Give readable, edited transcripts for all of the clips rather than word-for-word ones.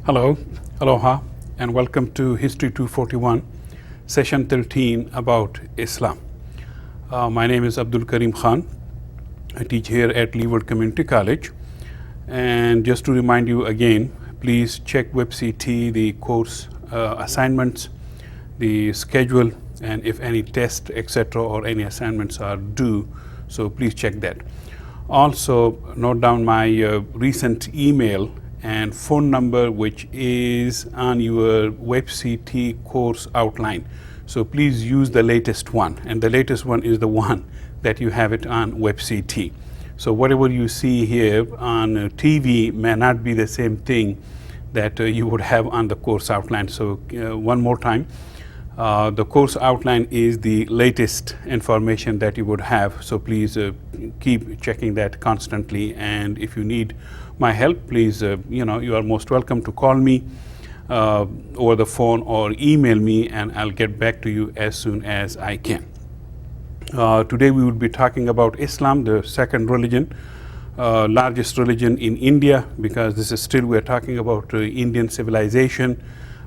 Hello, aloha, and welcome to History 241, Session 13 about Islam. My name is Abdul Karim Khan. I teach here at Leeward Community College. And just to remind you again, please check WebCT, the course assignments, the schedule, and if any tests, etc., or any assignments are due, so please check that. Also, note down my recent email and phone number, which is on your WebCT course outline. So please use the latest one, and the latest one is the one that you have it on WebCT. So whatever you see here on TV may not be the same thing that you would have on the course outline. So one more time, the course outline is the latest information that you would have. So please keep checking that constantly. And if you need my help, please, you are most welcome to call me over the phone or email me, and I'll get back to you as soon as I can. Today we will be talking about Islam, the second religion, largest religion in India, because this is still we're talking about Indian civilization.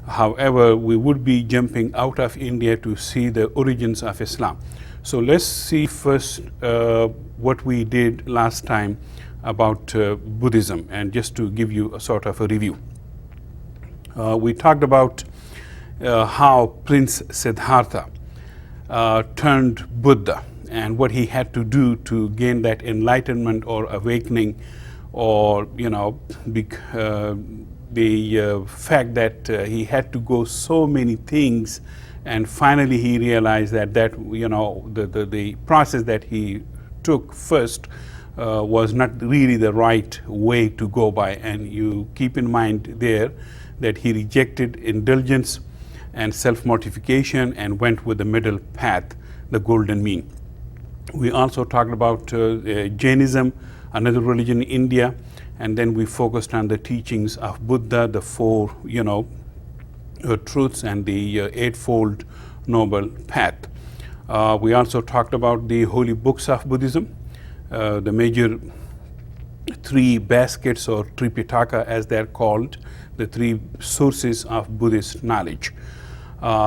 However, we would be jumping out of India to see the origins of Islam. So let's see first what we did last time about Buddhism, and just to give you a sort of a review. We talked about how Prince Siddhartha turned Buddha and what he had to do to gain that enlightenment or awakening, or the fact that he had to go so many things, and finally he realized that the process that he took first was not really the right way to go by. And you keep in mind there that he rejected indulgence and self-mortification and went with the middle path, the golden mean. We also talked about Jainism, another religion in India, and then we focused on the teachings of Buddha, the four truths and the eightfold noble path. We also talked about the holy books of Buddhism, the major three baskets, or Tripitaka as they're called, the three sources of Buddhist knowledge.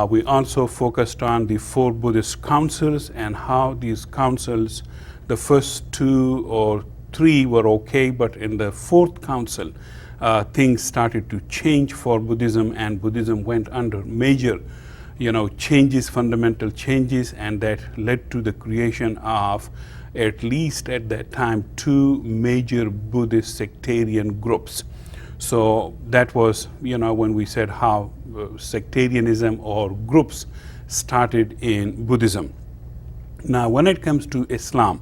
We also focused on the four Buddhist councils and how these councils, the first two or three were okay, but in the fourth council, things started to change for Buddhism, and Buddhism went under major changes, fundamental changes, and that led to the creation of, at least at that time, two major Buddhist sectarian groups. So that was, when we said how sectarianism or groups started in Buddhism. Now, when it comes to Islam,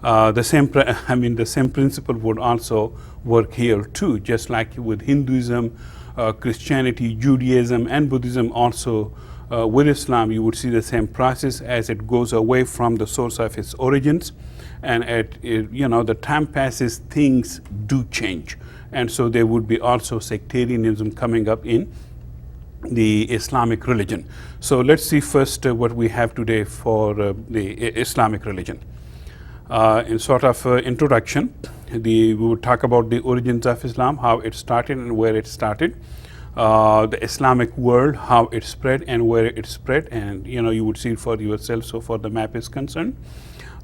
the same principle would also work here too, just like with Hinduism, Christianity, Judaism, and Buddhism. Also, with Islam, you would see the same process as it goes away from the source of its origins, and the time passes, things do change, and so there would be also sectarianism coming up in the Islamic religion. So let's see first what we have today for the Islamic religion. In sort of introduction, we would talk about the origins of Islam, how it started and where it started. The Islamic world, how it spread and where it spread, and you would see it for yourself so far the map is concerned.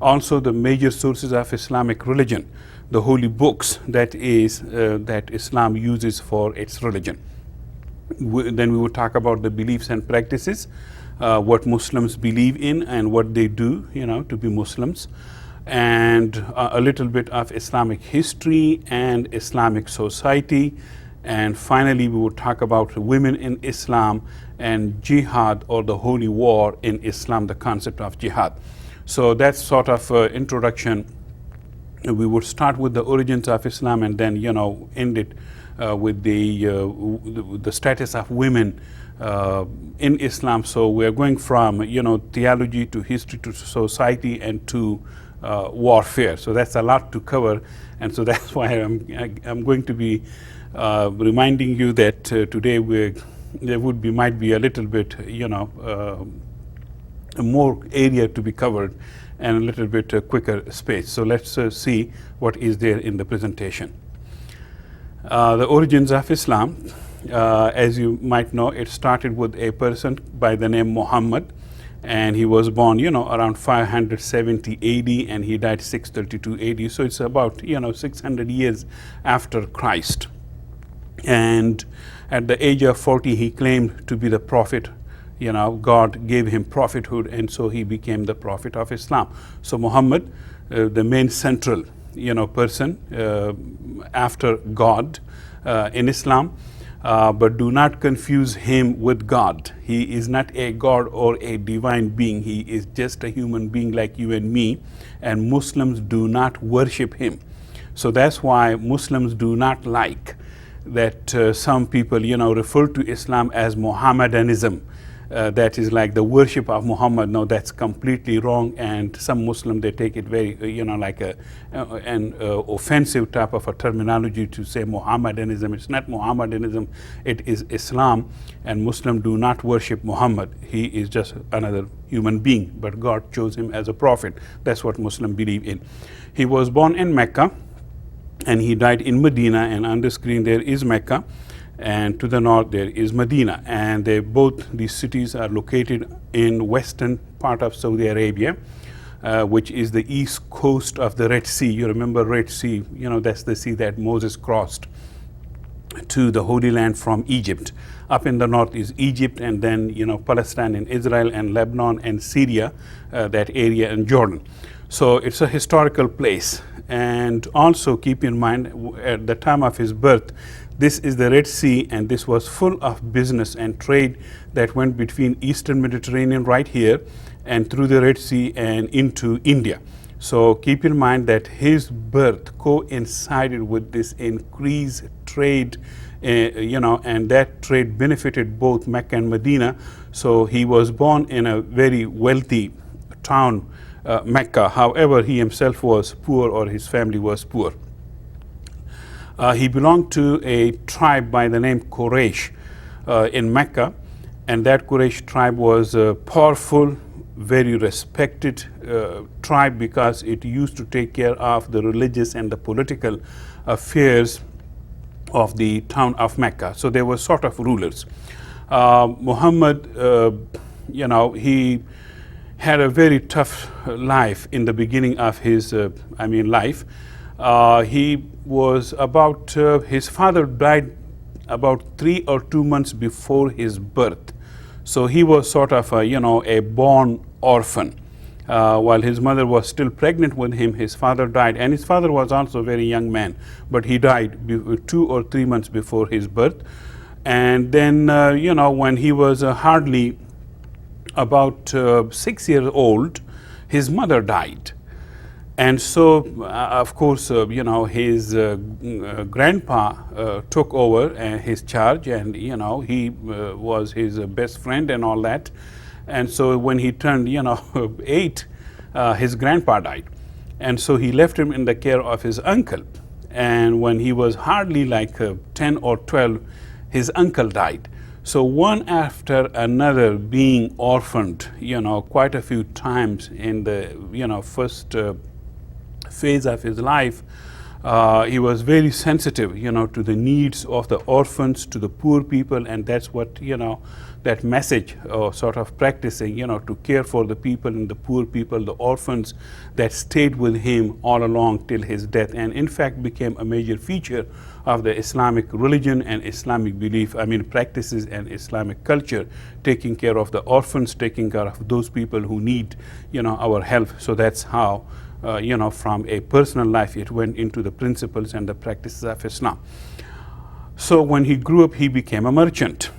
Also the major sources of Islamic religion, the holy books that Islam uses for its religion. Then we would talk about the beliefs and practices, what Muslims believe in and what they do to be Muslims, and a little bit of Islamic history and Islamic society. And finally, we would talk about women in Islam and Jihad, or the holy war in Islam, the concept of Jihad. So that's sort of introduction. We would start with the origins of Islam, and then end it with the status of women in Islam. So we're going from theology to history to society and to warfare. So that's a lot to cover, and so that's why I'm going to be reminding you that today might be a little bit more area to be covered and a little bit quicker space. So let's see what is there in the presentation. The origins of Islam. as you might know, it started with a person by the name Muhammad, and he was born, around 570 AD, and he died 632 AD. So it's about, 600 years after Christ. And at the age of 40, he claimed to be the prophet. God gave him prophethood, and so he became the prophet of Islam. So Muhammad, the main central, person after God in Islam. But do not confuse him with God. He is not a God or a divine being. He is just a human being like you and me, and Muslims do not worship him. So that's why Muslims do not like that some people, refer to Islam as Mohammedanism. That is like the worship of Muhammad. No, that's completely wrong, and some Muslim, they take it very, like an offensive type of a terminology to say Mohammedanism. It's not Mohammedanism, it is Islam, and Muslim do not worship Muhammad. He is just another human being, but God chose him as a prophet. That's what Muslim believe in. He was born in Mecca, and he died in Medina, and on the screen there is Mecca, and to the north there is Medina, and these cities are located in western part of Saudi Arabia, which is the east coast of the Red Sea. You remember Red Sea, that's the sea that Moses crossed to the Holy Land from Egypt. Up in the north is Egypt, and then Palestine and Israel and Lebanon and Syria, that area, and Jordan. So it's a historical place. And also keep in mind, at the time of his birth, this is the Red Sea, and this was full of business and trade that went between Eastern Mediterranean right here and through the Red Sea and into India. So keep in mind that his birth coincided with this increased trade, and that trade benefited both Mecca and Medina. So he was born in a very wealthy town, Mecca. However, he himself was poor, or his family was poor. He belonged to a tribe by the name Quraysh in Mecca, and that Quraysh tribe was a powerful, very respected tribe, because it used to take care of the religious and the political affairs of the town of Mecca. So they were sort of rulers. Muhammad, he had a very tough life in the beginning of his life. He was about, his father died about 3 or 2 months before his birth. So he was sort of a born orphan. While his mother was still pregnant with him, his father died, and his father was also a very young man, but he died 2 or 3 months before his birth. And then, when he was hardly about 6 years old, his mother died. And so, of course, his grandpa took over his charge, and, he was his best friend and all that. And so when he turned, 8, his grandpa died. And so he left him in the care of his uncle. And when he was hardly like 10 or 12, his uncle died. So one after another being orphaned, quite a few times in the, first phase of his life. He was very sensitive, to the needs of the orphans, to the poor people, and that's what, that message sort of practicing, to care for the people and the poor people, the orphans, that stayed with him all along till his death, and in fact became a major feature of the Islamic religion and Islamic belief, practices and Islamic culture, taking care of the orphans, taking care of those people who need, our help. So that's how, from a personal life, it went into the principles and the practices of Islam. So when he grew up, he became a merchant,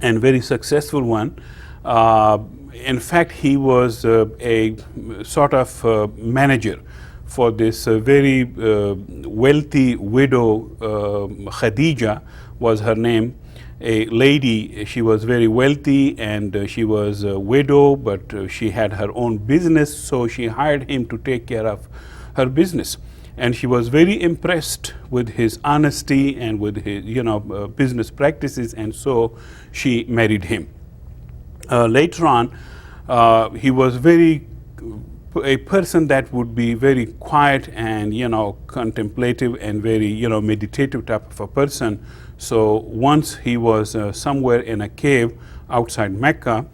and very successful one. In fact, he was a sort of manager for this very wealthy widow. Khadija was her name, a lady. She was very wealthy, and she was a widow, but she had her own business, so she hired him to take care of her business. And she was very impressed with his honesty and with his business practices, and so she married him. Later on, he was very a person that would be very quiet and, contemplative and very, meditative type of a person. So once he was somewhere in a cave outside Mecca,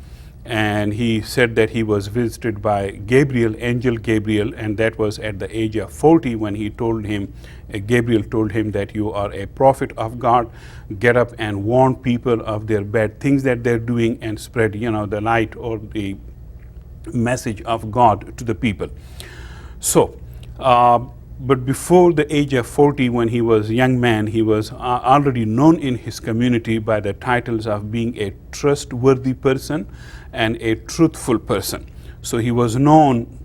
and he said that he was visited by Gabriel, angel Gabriel, and that was at the age of 40 when he told him, Gabriel told him that you are a prophet of God, get up and warn people of their bad things that they're doing and spread, the light or the message of God to the people. So, but before the age of 40, when he was a young man, he was already known in his community by the titles of being a trustworthy person and a truthful person. So he was known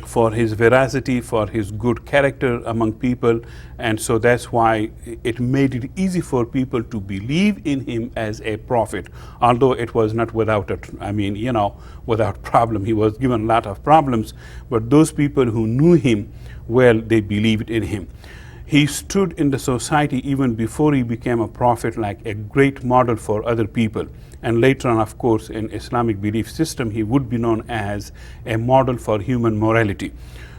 for his veracity, for his good character among people, and so that's why it made it easy for people to believe in him as a prophet, although it was not without without problem. He was given a lot of problems, but those people who knew him well, they believed in him. He stood in the society even before he became a prophet like a great model for other people. And later on, of course, in Islamic belief system, he would be known as a model for human morality.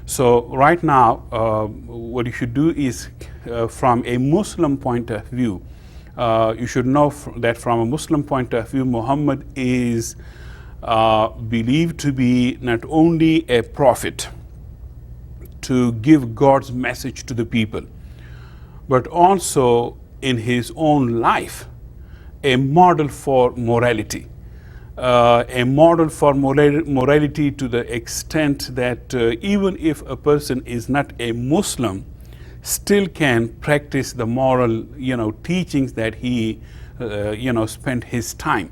So right now, what you should do is, from a Muslim point of view, you should know that from a Muslim point of view, Muhammad is believed to be not only a prophet to give God's message to the people, but also in his own life, a model for morality. A model for morality to the extent that even if a person is not a Muslim, still can practice the moral, teachings that he, spent his time.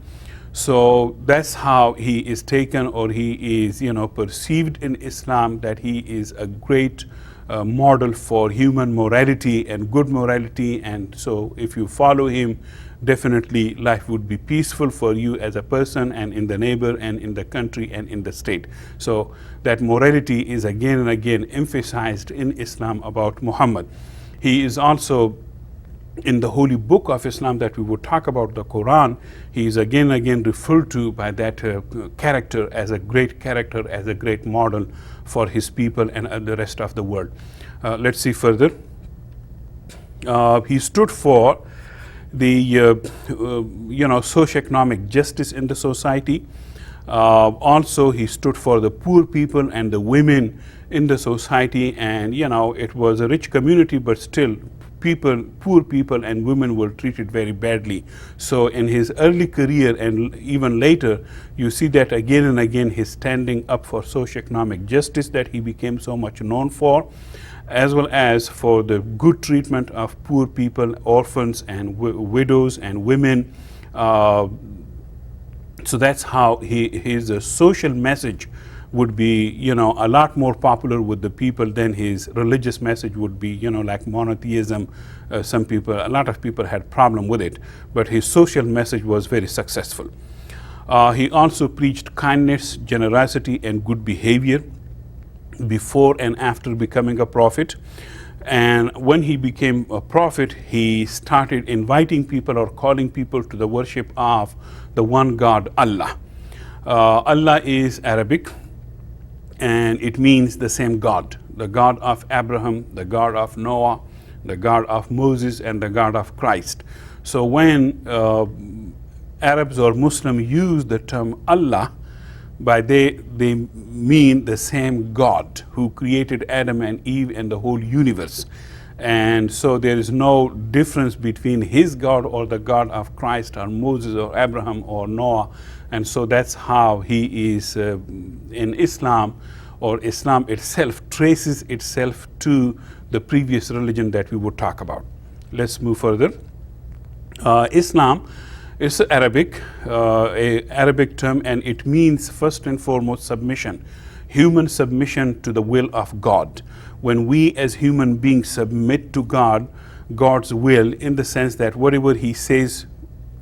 So that's how he is taken, or he is, perceived in Islam, that he is a great model for human morality and good morality. And so if you follow him, definitely life would be peaceful for you as a person and in the neighbor and in the country and in the state. So that morality is again and again emphasized in Islam about Muhammad. He is also in the holy book of Islam that we would talk about, the Quran. He is again and again referred to by that character as a great character, as a great model for his people and the rest of the world. Let's see further. He stood for the socioeconomic justice in the society. Also, he stood for the poor people and the women in the society. And it was a rich community, but still poor people and women were treated very badly. So in his early career and even later, you see that again and again, his standing up for socioeconomic justice that he became so much known for, as well as for the good treatment of poor people, orphans and widows and women. So that's how his social message would be, a lot more popular with the people than his religious message would be, like monotheism. A lot of people had problem with it, but his social message was very successful. He also preached kindness, generosity, and good behavior before and after becoming a prophet. And when he became a prophet, he started inviting people or calling people to the worship of the one God, Allah. Allah is Arabic, and it means the same God, the God of Abraham, the God of Noah, the God of Moses, and the God of Christ. So when Arabs or Muslims use the term Allah, they mean the same God who created Adam and Eve and the whole universe. And so there is no difference between his God or the God of Christ or Moses or Abraham or Noah. And so that's how he is in Islam, or Islam itself traces itself to the previous religion that we would talk about. Let's move further. Islam is Arabic, a Arabic term, and it means first and foremost submission, human submission to the will of God. When we as human beings submit to God, God's will, in the sense that whatever he says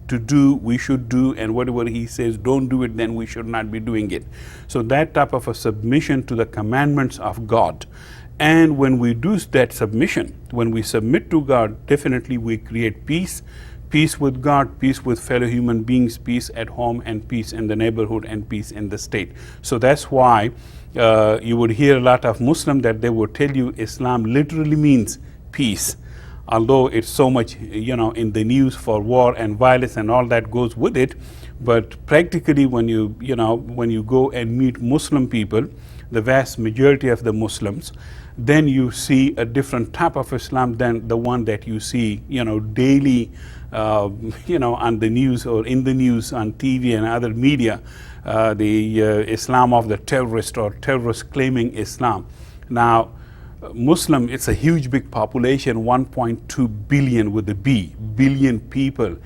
to do, we should do, and whatever he says don't do it, then we should not be doing it. So that type of a submission to the commandments of God. And when we do that submission, when we submit to God, definitely we create peace, peace with God, peace with fellow human beings, peace at home, and peace in the neighborhood, and peace in the state. So that's why you would hear a lot of Muslims that they would tell you Islam literally means peace, although it's so much, in the news for war and violence and all that goes with it. But practically, when you go and meet Muslim people, the vast majority of the Muslims, then you see a different type of Islam than the one that you see, daily, on the news or in the news on TV and other media, the Islam of the terrorist or terrorist claiming Islam. Now, Muslim, it's a huge, big population, 1.2 billion with a B, billion people.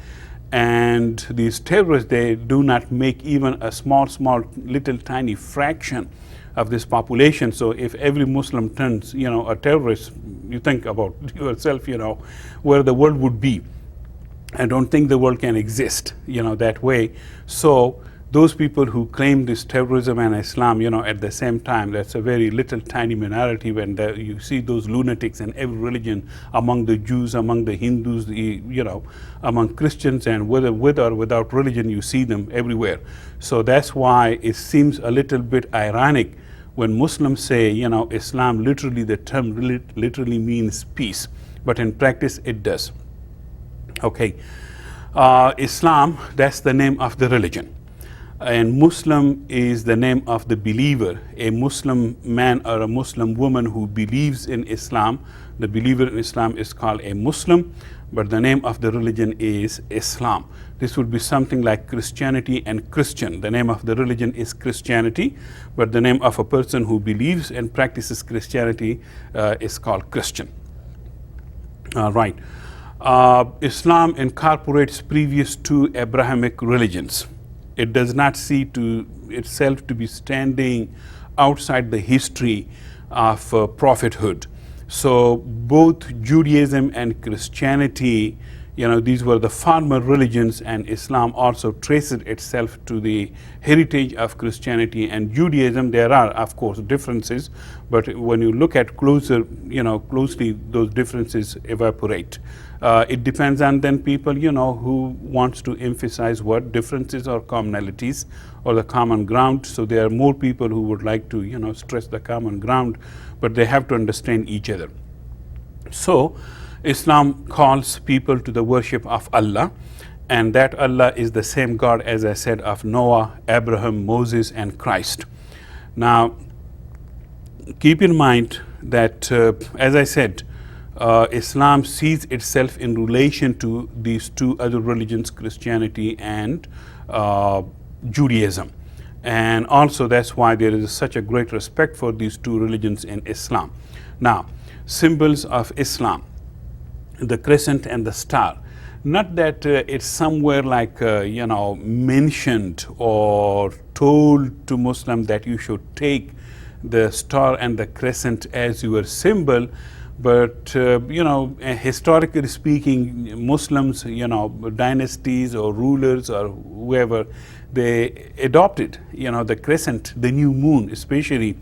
And these terrorists, they do not make even a small, little tiny fraction of this population. So if every Muslim turns, a terrorist, you think about yourself, where the world would be. I don't think the world can exist, that way. So those people who claim this terrorism and Islam, at the same time, that's a very little tiny minority. When you see those lunatics in every religion, among the Jews, among the Hindus, among Christians, and whether with or without religion, you see them everywhere. So that's why it seems a little bit ironic when Muslims say, Islam, literally, the term literally means peace, but in practice it does. Okay, Islam, that's the name of the religion. And Muslim is the name of the believer. A Muslim man or a Muslim woman who believes in Islam, the believer in Islam is called a Muslim, but the name of the religion is Islam. This would be something like Christianity and Christian. The name of the religion is Christianity, but the name of a person who believes and practices Christianity is called Christian. Right. Islam incorporates previous two Abrahamic religions. It does not see to itself to be standing outside the history of prophethood. So both Judaism and Christianity, these were the former religions, and Islam also traces itself to the heritage of Christianity and Judaism. There are, of course, differences, but when you look at closer, closely, those differences evaporate. It depends on then people, who wants to emphasize what differences or commonalities or the common ground. So there are more people who would like to, stress the common ground, but they have to understand each other. So Islam calls people to the worship of Allah, and that Allah is the same God, as I said, of Noah, Abraham, Moses, and Christ. Now, keep in mind that, as I said, Islam sees itself in relation to these two other religions, Christianity and Judaism. And also that's why there is such a great respect for these two religions in Islam. Now, symbols of Islam, the crescent and the star. Not that it's somewhere like, mentioned or told to Muslims that you should take the star and the crescent as your symbol, but historically speaking, Muslims, dynasties or rulers or whoever, they adopted, the crescent, the new moon especially,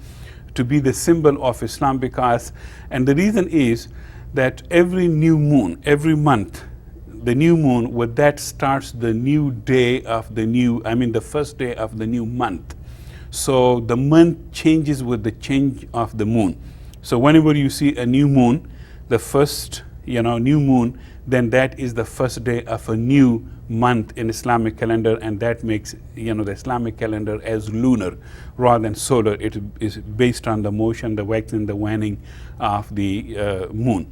to be the symbol of Islam, because, and the reason is that every new moon, every month, the new moon, with that starts the new day of the first day of the new month. So the month changes with the change of the moon. So whenever you see a new moon, the first, new moon, then that is the first day of a new month in Islamic calendar, and that makes, the Islamic calendar as lunar rather than solar. It is based on the motion, the waxing, the waning of the moon.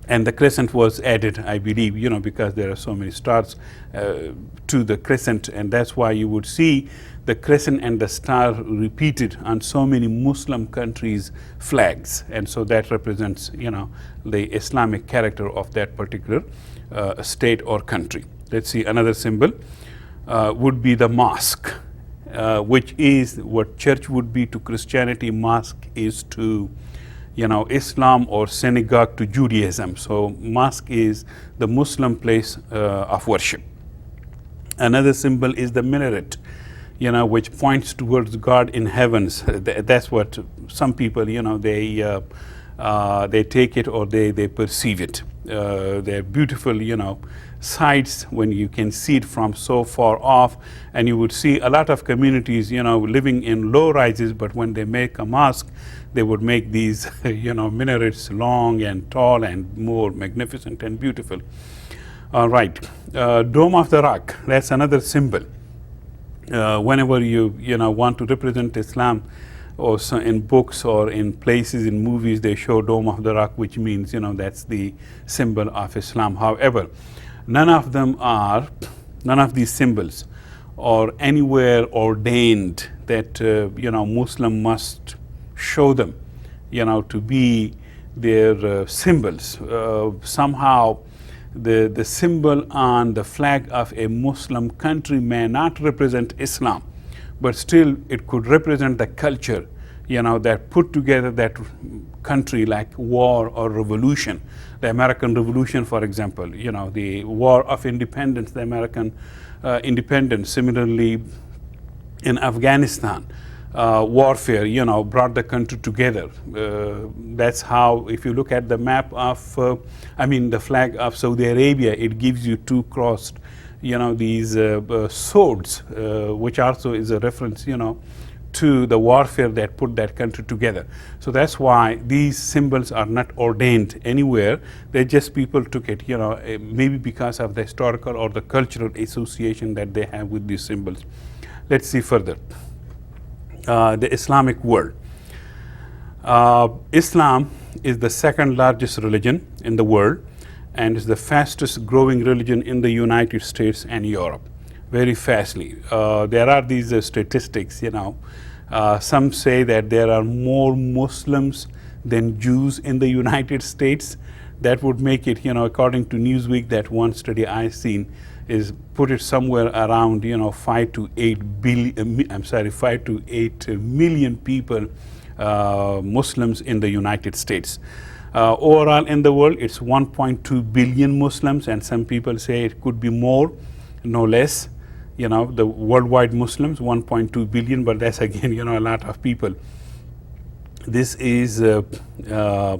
And the crescent was added, I believe, because there are so many stars to the crescent, and that's why you would see the crescent and the star repeated on so many Muslim countries' flags. And so that represents, the Islamic character of that particular state or country. Let's see, another symbol would be the mosque, which is what church would be to Christianity, mosque is to Islam, or synagogue to Judaism. So mosque is the Muslim place of worship. Another symbol is the minaret, which points towards God in heavens. That's what some people, they They take it or they perceive it. They're beautiful, sights when you can see it from so far off, and you would see a lot of communities, living in low rises, but when they make a mosque, they would make these, minarets long and tall and more magnificent and beautiful. All right, Dome of the Rock, that's another symbol. Whenever you want to represent Islam, or so in books or in places in movies, they show Dome of the Rock, which means that's the symbol of Islam. However, none of these symbols are anywhere ordained that Muslim must show them to be their symbols. Somehow the symbol on the flag of a Muslim country may not represent Islam, but still it could represent the culture that put together that country, like war or revolution. The American Revolution, for example, the War of Independence, the American independence. Similarly, in Afghanistan, warfare, brought the country together. That's how, if you look at the map of, the flag of Saudi Arabia, it gives you two crossed, these swords, which also is a reference, to the warfare that put that country together. So that's why these symbols are not ordained anywhere. They just, people took it, maybe because of the historical or the cultural association that they have with these symbols. Let's see further. The Islamic world. Islam is the second largest religion in the world and is the fastest growing religion in the United States and Europe, very fastly. There are these statistics, some say that there are more Muslims than Jews in the United States. That would make it, according to Newsweek, that one study I've seen is put it somewhere around, 5 to 8 million people, Muslims in the United States. Overall in the world, it's 1.2 billion Muslims, and some people say it could be more, no less. The worldwide Muslims, 1.2 billion, but that's again, a lot of people. This is, the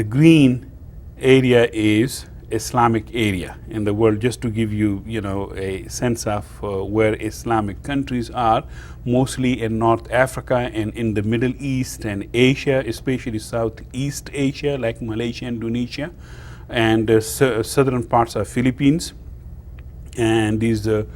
green area is Islamic area in the world, just to give you, a sense of where Islamic countries are, mostly in North Africa and in the Middle East and Asia, especially Southeast Asia, like Malaysia, Indonesia, and southern parts of Philippines. And these, the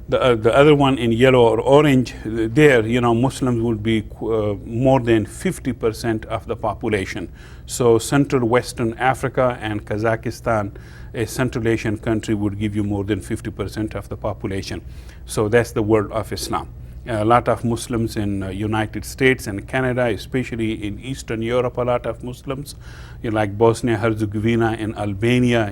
other one in yellow or orange, there, Muslims would be more than 50% of the population. So Central Western Africa and Kazakhstan, a Central Asian country, would give you more than 50% of the population. So that's the world of Islam. A lot of Muslims in United States and Canada, especially in Eastern Europe, a lot of Muslims, like Bosnia, Herzegovina and Albania,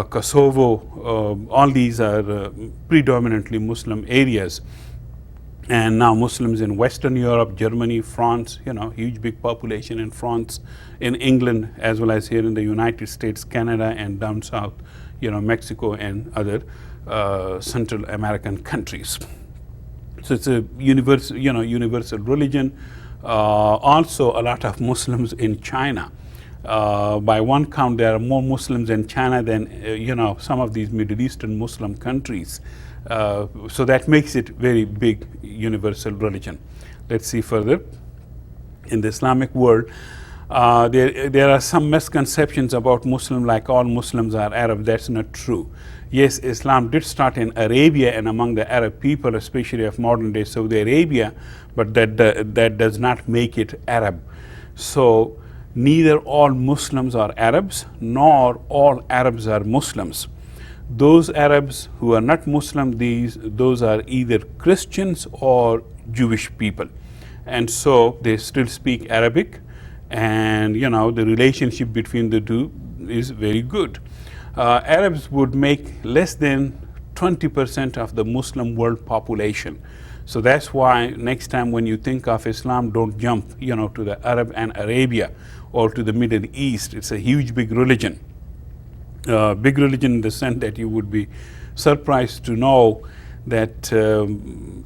Kosovo, all these are predominantly Muslim areas. And now Muslims in Western Europe, Germany, France, huge big population in France, in England, as well as here in the United States, Canada, and down south, Mexico and other Central American countries. So it's a universal religion. Also a lot of Muslims in China. By one count, there are more Muslims in China than some of these Middle Eastern Muslim countries. So that makes it very big universal religion. Let's see further. In the Islamic world, there are some misconceptions about Muslim, like all Muslims are Arab. That's not true. Yes, Islam did start in Arabia and among the Arab people, especially of modern day Saudi Arabia, but that does not make it Arab. So neither all Muslims are Arabs, nor all Arabs are Muslims. Those Arabs who are not Muslim, those are either Christians or Jewish people. And so they still speak Arabic, and the relationship between the two is very good. Arabs would make less than 20% of the Muslim world population. So that's why next time when you think of Islam, don't jump to the Arab and Arabia or to the Middle East. It's a huge, big religion. Big religion in the sense that you would be surprised to know that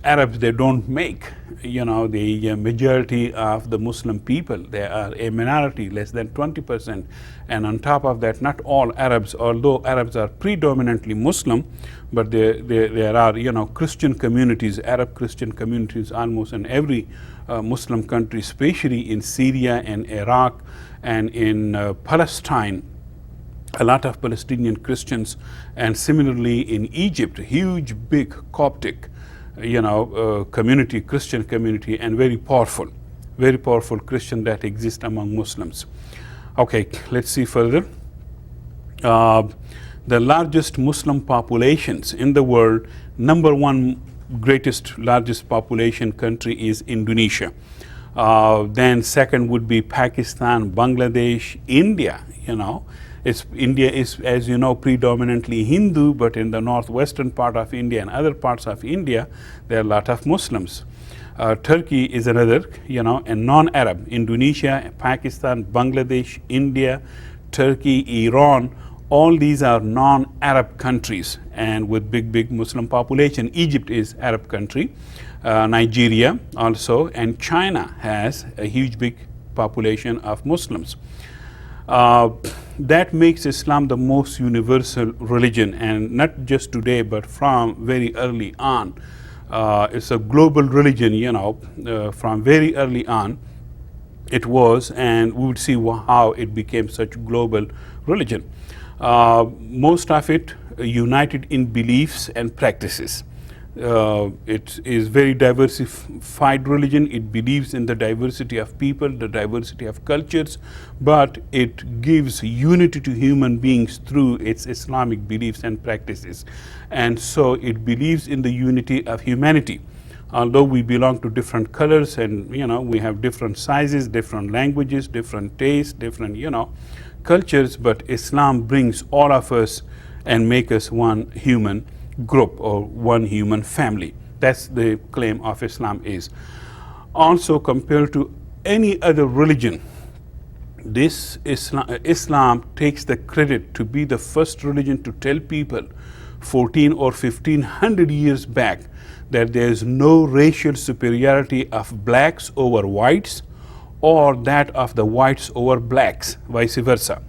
Arabs, they don't make, the majority of the Muslim people. They are a minority, less than 20%. And on top of that, not all Arabs, although Arabs are predominantly Muslim, but there are, Christian communities, Arab Christian communities almost in every Muslim country, especially in Syria and Iraq and in Palestine. A lot of Palestinian Christians, and similarly in Egypt, huge, big Coptic, community, Christian community, and very powerful Christian that exist among Muslims. Okay, let's see further. The largest Muslim populations in the world, number one largest population country is Indonesia. Then second would be Pakistan, Bangladesh, India, India is, as you know, predominantly Hindu, but in the northwestern part of India and other parts of India, there are a lot of Muslims. Turkey is another, and non-Arab. Indonesia, Pakistan, Bangladesh, India, Turkey, Iran, all these are non-Arab countries and with big Muslim population. Egypt is Arab country, Nigeria also, and China has a huge, big population of Muslims. That makes Islam the most universal religion, and not just today, but from very early on. It's a global religion, from very early on it was, and we would see how it became such global religion. Most of it united in beliefs and practices. It is very diversified religion. It believes in the diversity of people, the diversity of cultures, but it gives unity to human beings through its Islamic beliefs and practices. And so it believes in the unity of humanity. Although we belong to different colors and, we have different sizes, different languages, different tastes, different, cultures, but Islam brings all of us and make us one human group or one human family. That's the claim of Islam is. Also, compared to any other religion, this Islam takes the credit to be the first religion to tell people 14 or 1500 years back that there is no racial superiority of blacks over whites or that of the whites over blacks, vice versa.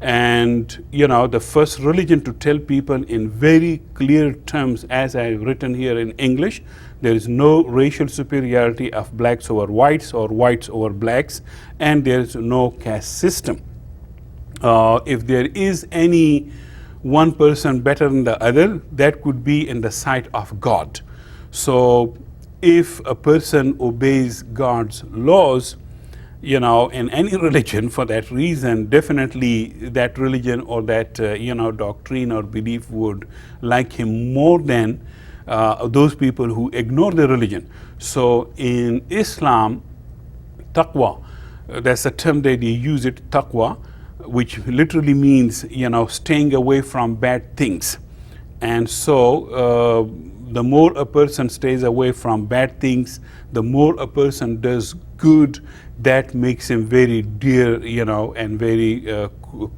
And the first religion to tell people in very clear terms, as I have written here in English, there is no racial superiority of blacks over whites or whites over blacks, and there is no caste system. If there is any one person better than the other, that could be in the sight of God. So if a person obeys God's laws, in any religion for that reason, definitely that religion or that, doctrine or belief would like him more than those people who ignore the religion. So in Islam, taqwa, that's a term that they use it, taqwa, which literally means, staying away from bad things. And so the more a person stays away from bad things, the more a person does good, that makes him very dear, and very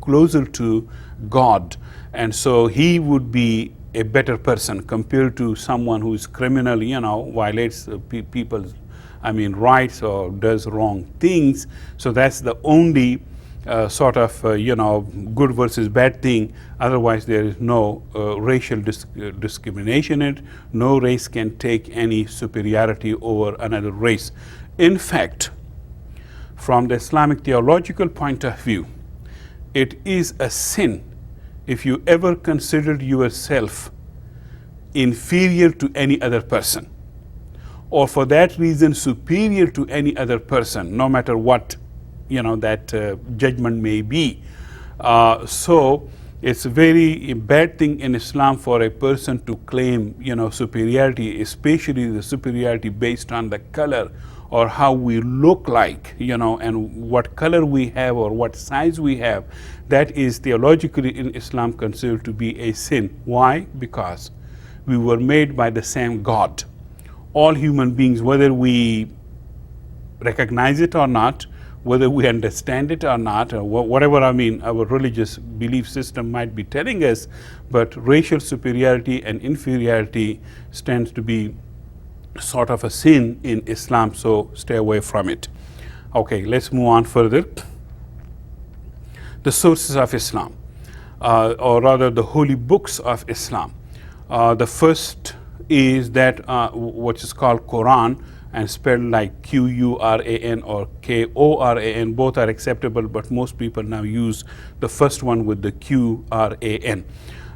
closer to God. And so he would be a better person compared to someone who is criminal, violates people's, rights or does wrong things. So that's the only sort of, good versus bad thing. Otherwise, there is no racial discrimination in it. No race can take any superiority over another race. In fact, from the Islamic theological point of view, it is a sin if you ever considered yourself inferior to any other person, or for that reason superior to any other person, no matter what that judgment may be. So it's a very bad thing in Islam for a person to claim superiority, especially the superiority based on the color or how we look like, and what color we have or what size we have. That is theologically in Islam considered to be a sin. Why? Because we were made by the same God. All human beings, whether we recognize it or not, whether we understand it or not, or whatever, I mean, our religious belief system might be telling us, but racial superiority and inferiority stands to be sort of a sin in Islam, so stay away from it. Okay, let's move on further. The sources of Islam, or rather the holy books of Islam. The first is that what is called Quran, and spelled like Quran or Koran. Both are acceptable, but most people now use the first one with the Quran.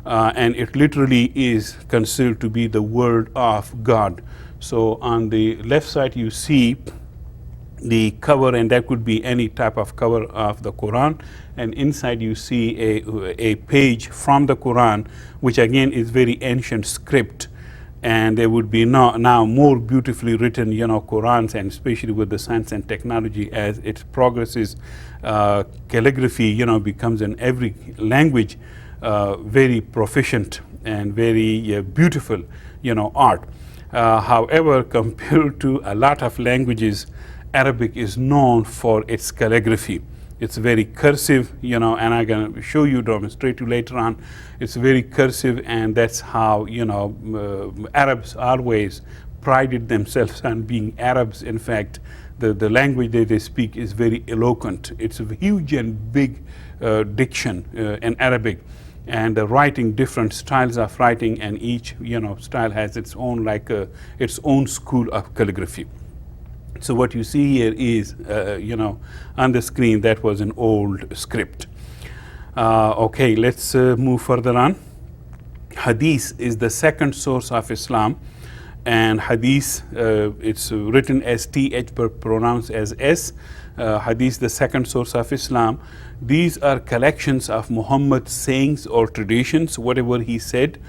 And it literally is considered to be the word of God. So on the left side you see the cover, and that could be any type of cover of the Quran, and inside you see a page from the Quran, which again is very ancient script, and there would be now more beautifully written, Qurans, and especially with the science and technology as it progresses, calligraphy, becomes in every language very proficient and very beautiful, art. However, compared to a lot of languages, Arabic is known for its calligraphy. It's very cursive, and I'm going to show you, demonstrate you later on. It's very cursive, and that's how, Arabs always prided themselves on being Arabs. In fact, the language that they speak is very eloquent. It's a huge and big diction in Arabic, and the writing, different styles of writing, and each, style has its own, its own school of calligraphy. So what you see here is, on the screen, that was an old script. Okay, let's move further on. Hadith is the second source of Islam, and Hadith, it's written as TH but pronounced as S. Hadith, the second source of Islam. These are collections of Muhammad's sayings or traditions, whatever he said,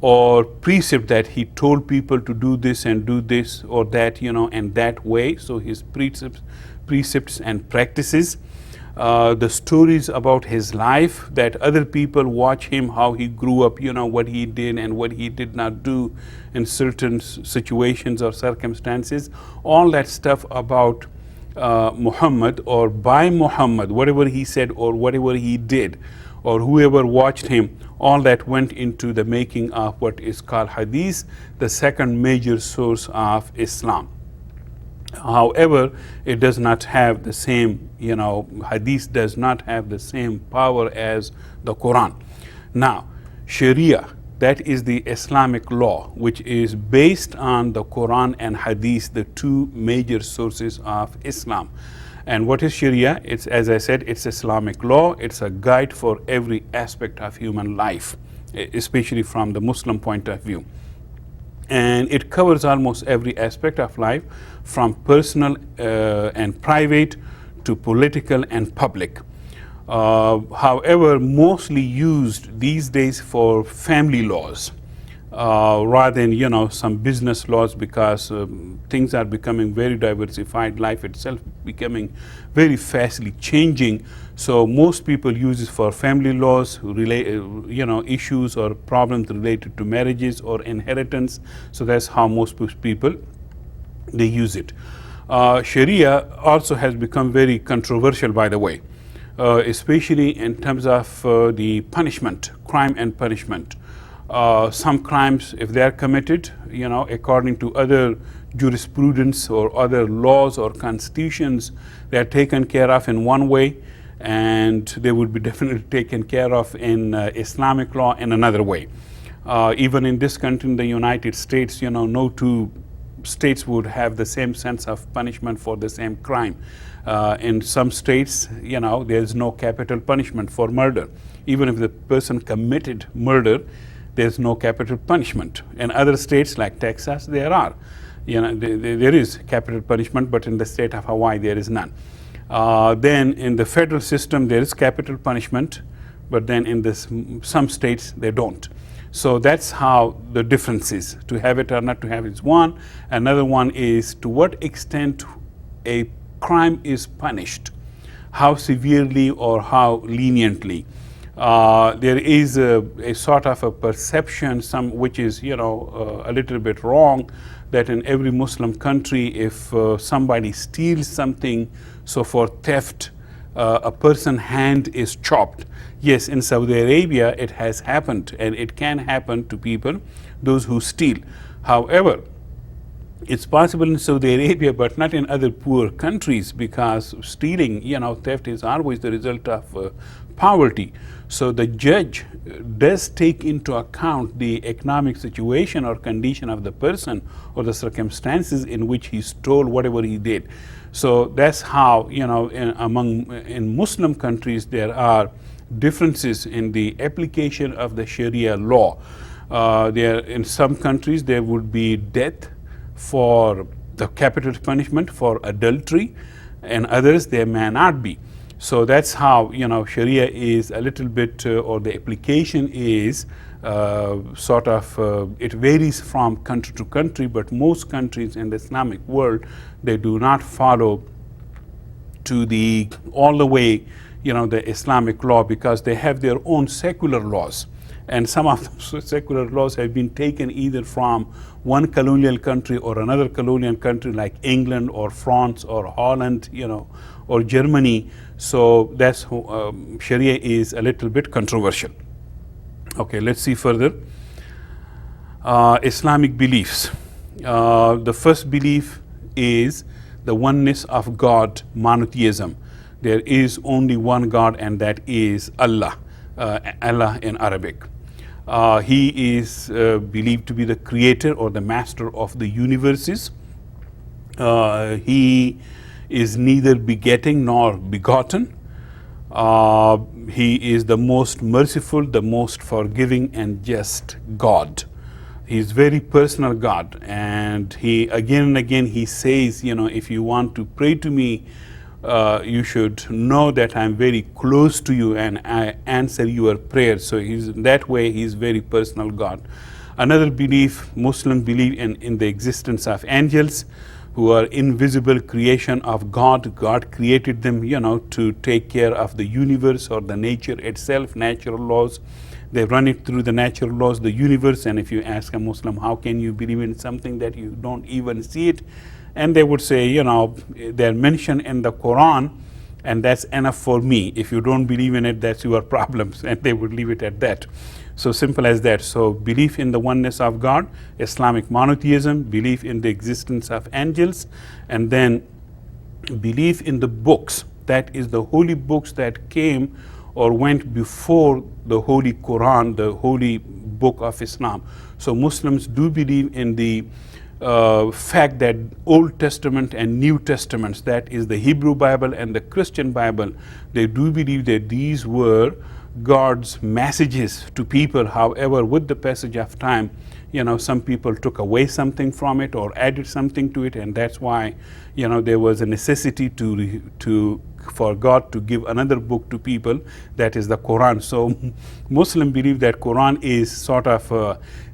or precept that he told people to do this and do this or that, and that way. So his precepts and practices. The stories about his life, that other people watch him, how he grew up, what he did and what he did not do in certain situations or circumstances. All that stuff about Muhammad, or by Muhammad, whatever he said or whatever he did, or whoever watched him, all that went into the making of what is called Hadith, the second major source of Islam. However, it does not have the same, Hadith does not have the same power as the Quran. Now, Sharia, that is the Islamic law, which is based on the Quran and Hadith, the two major sources of Islam. And what is Sharia? It's, as I said, it's Islamic law. It's a guide for every aspect of human life, especially from the Muslim point of view. And it covers almost every aspect of life, from personal and private to political and public. However, mostly used these days for family laws, rather than some business laws, because things are becoming very diversified, life itself becoming very fastly changing. So most people use it for family laws, issues or problems related to marriages or inheritance. So that's how most people, they use it. Sharia also has become very controversial, by the way, especially in terms of the punishment, crime and punishment. Some crimes, if they are committed, according to other jurisprudence or other laws or constitutions, they are taken care of in one way, and they would be definitely taken care of in Islamic law in another way. Even in this country, in the United States, no two states would have the same sense of punishment for the same crime. In some states, there's no capital punishment for murder. Even if the person committed murder, there's no capital punishment. In other states like Texas, there are. There is capital punishment, but in the state of Hawaii, there is none. Then in the federal system, there is capital punishment, but then in some states, they don't. So that's how the difference is. To have it or not to have it is one. Another one is to what extent a crime is punished, how severely or how leniently. There is a sort of a perception, which is a little bit wrong, that in every Muslim country, if somebody steals something, so for theft, a person's hand is chopped. Yes, in Saudi Arabia, it has happened, and it can happen to people, those who steal. However, it's possible in Saudi Arabia, but not in other poor countries, because stealing, theft is always the result of poverty. So the judge does take into account the economic situation or condition of the person or the circumstances in which he stole whatever he did. So that's how, in Muslim countries, there are differences in the application of the Sharia law. In some countries, there would be death for the capital punishment for adultery, and others there may not be. So that's how, Sharia is a little bit, or the application is it varies from country to country, but most countries in the Islamic world, they do not follow to all the way, the Islamic law, because they have their own secular laws. And some of the secular laws have been taken either from one colonial country or another colonial country, like England or France or Holland, or Germany. So that's Sharia is a little bit controversial. Okay, let's see further. Islamic beliefs. The first belief is the oneness of God, monotheism. There is only one God, and that is Allah, Allah in Arabic. He is believed to be the creator or the master of the universes. He is neither begetting nor begotten. He is the most merciful, the most forgiving and just God. He is very personal God, and he again and again he says, if you want to pray to me, you should know that I'm very close to you and I answer your prayers. So that way he's very personal God. Another belief, Muslims believe in the existence of angels, who are invisible creation of God. God created them, to take care of the universe or the nature itself, natural laws. They run it through the natural laws of the universe. And if you ask a Muslim, how can you believe in something that you don't even see it? And they would say, they're mentioned in the Quran, and that's enough for me. If you don't believe in it, that's your problems. And they would leave it at that. So simple as that. So belief in the oneness of God, Islamic monotheism, belief in the existence of angels, and then belief in the books. That is the holy books that came or went before the Holy Quran, the holy book of Islam. So Muslims do believe in the fact that Old Testament and New Testaments, that is the Hebrew Bible and the Christian Bible, they do believe that these were God's messages to people. However, with the passage of time, some people took away something from it or added something to it, and that's why, there was a necessity for God to give another book to people, that is the Quran. So Muslims believe that Quran is sort of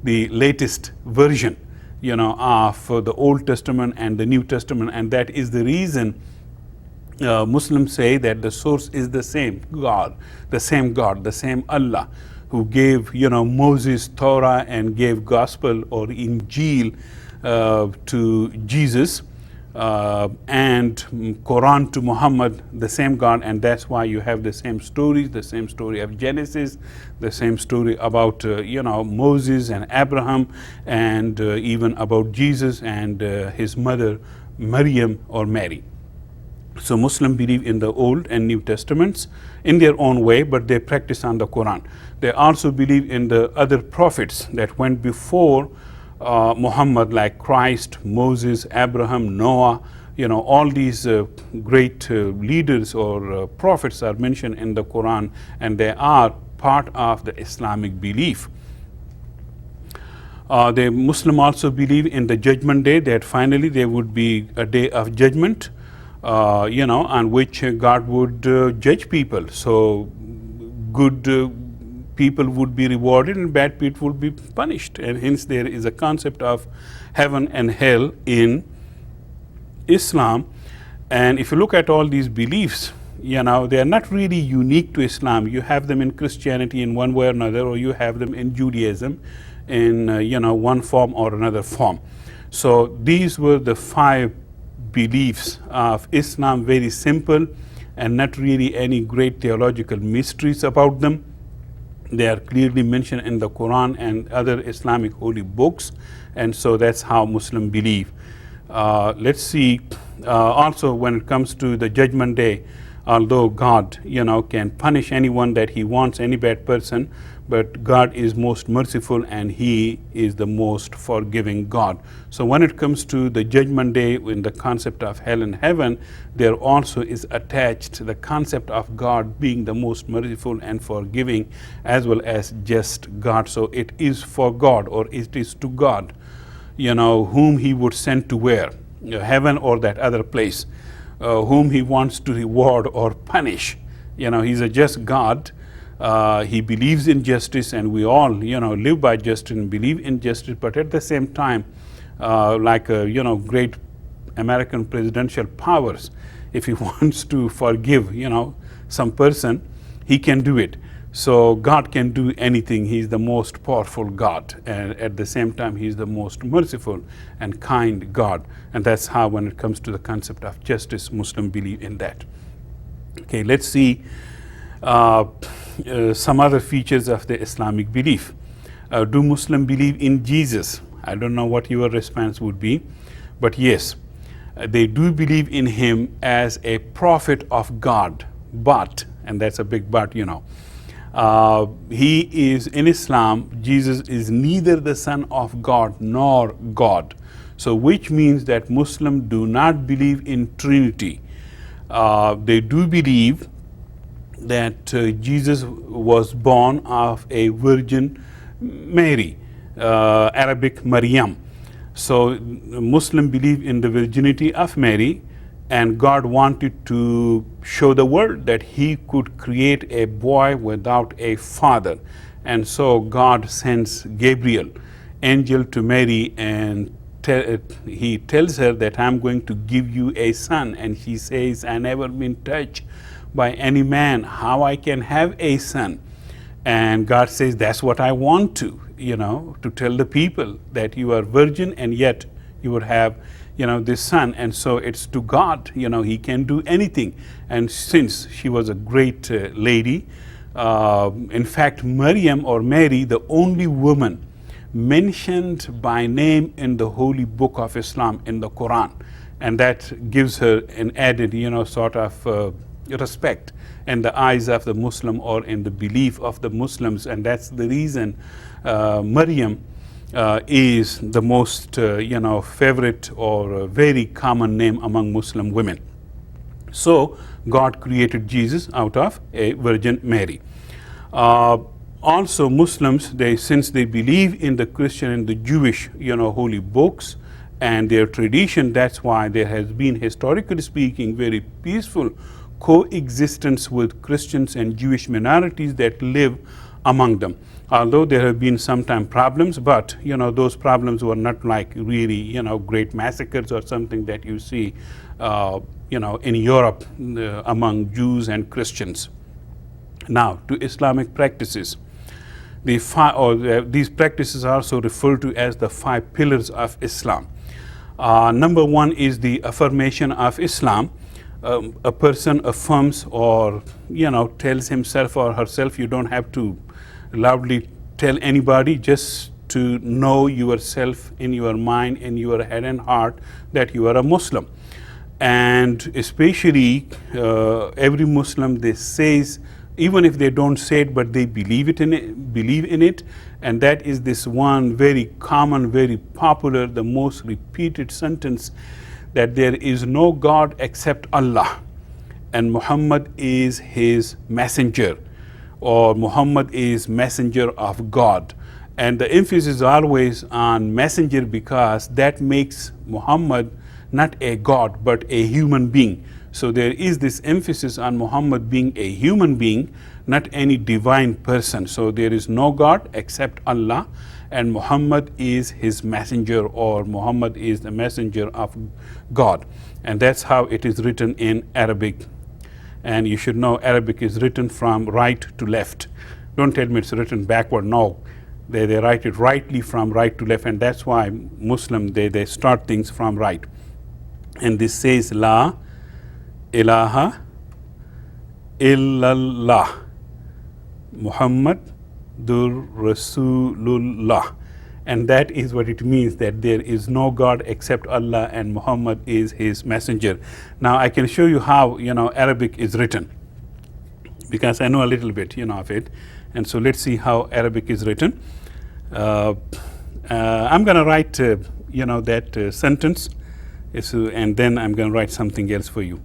the latest version, of the Old Testament and the New Testament, and that is the reason Muslims say that the source is the same God, the same Allah, who gave, Moses Torah and gave Gospel or Injil to Jesus, and Quran to Muhammad, the same God, and that's why you have the same stories, the same story of Genesis, the same story about Moses and Abraham, and even about Jesus and his mother Maryam or Mary. So Muslims believe in the Old and New Testaments in their own way, but they practice on the Quran. They also believe in the other prophets that went before Muhammad, like Christ, Moses, Abraham, Noah. All these great leaders or prophets are mentioned in the Quran, and they are part of the Islamic belief. The Muslim also believe in the Judgment Day, that finally there would be a day of judgment, on which God would judge people. So good people would be rewarded and bad people would be punished. And hence there is a concept of heaven and hell in Islam. And if you look at all these beliefs, they are not really unique to Islam. You have them in Christianity in one way or another, or you have them in Judaism in one form or another form. So these were the 5 beliefs of Islam, very simple and not really any great theological mysteries about them. They are clearly mentioned in the Quran and other Islamic holy books, and so that's how Muslims believe. Let's see, also when it comes to the judgment day, although God, can punish anyone that he wants, any bad person, but God is most merciful and he is the most forgiving God. So when it comes to the judgment day, in the concept of hell and heaven, there also is attached the concept of God being the most merciful and forgiving, as well as just God. So it is for God, or it is to God, whom he would send to where? Heaven or that other place, whom he wants to reward or punish. He's a just God. He believes in justice, and we all, live by justice and believe in justice. But at the same time, like great American presidential powers, if he wants to forgive, some person, he can do it. So God can do anything. He's the most powerful God, and at the same time, he's the most merciful and kind God. And that's how, when it comes to the concept of justice, Muslims believe in that. Okay, let's see some other features of the Islamic belief. Do Muslims believe in Jesus? I don't know what your response would be, but yes, they do believe in him as a prophet of God. But, and that's a big but, he is, in Islam, Jesus is neither the Son of God nor God. So which means that Muslims do not believe in Trinity. They do believe that Jesus was born of a Virgin Mary, Arabic Maryam. So Muslims believe in the virginity of Mary, and God wanted to show the world that he could create a boy without a father. And so God sends Gabriel, angel, to Mary, and he tells her that I'm going to give you a son. And she says, I never been touched by any man, how I can have a son? And God says, that's what I want to tell the people, that you are virgin and yet you would have this son. And so it's to God, he can do anything. And since she was a great lady, in fact, Maryam, or Mary, the only woman mentioned by name in the holy book of Islam, in the Quran, and that gives her an added sort of respect in the eyes of the Muslim, or in the belief of the Muslims. And that's the reason Maryam is the most favorite or very common name among Muslim women. So God created Jesus out of a Virgin Mary. Also Muslims, since they believe in the Christian and the Jewish holy books and their tradition, that's why there has been, historically speaking, very peaceful coexistence with Christians and Jewish minorities that live among them. Although there have been sometimes problems, but those problems were not like really great massacres or something that you see in Europe among Jews and Christians. Now to Islamic practices. These practices are also referred to as the 5 pillars of Islam. Number 1 is the affirmation of Islam. A person affirms or tells himself or herself. You don't have to loudly tell anybody, just to know yourself in your mind, in your head and heart, that you are a Muslim. And especially every Muslim, they says, even if they don't say it, but they believe in it, and that is this one very common, very popular, the most repeated sentence, that there is no God except Allah, and Muhammad is his messenger, or Muhammad is messenger of God. And the emphasis is always on messenger, because that makes Muhammad not a God but a human being. So there is this emphasis on Muhammad being a human being, not any divine person. So there is no God except Allah, and Muhammad is his messenger, or Muhammad is the messenger of God. And that's how it is written in Arabic. And you should know Arabic is written from right to left. Don't tell me it's written backward. No, They write it rightly from right to left, and that's why Muslim, they start things from right. And this says La ilaha illallah Muhammadur Rasulullah. And that is what it means, that there is no God except Allah and Muhammad is his messenger. Now I can show you how, Arabic is written, because I know a little bit, of it. And so let's see how Arabic is written. I'm going to write, that sentence, and then I'm going to write something else for you.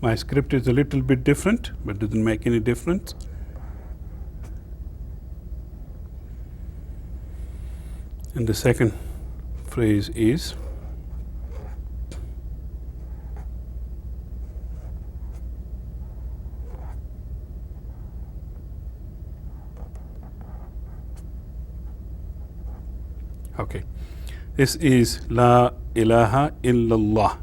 My script is a little bit different, but doesn't make any difference. And the second phrase is okay. This is La ilaha illallah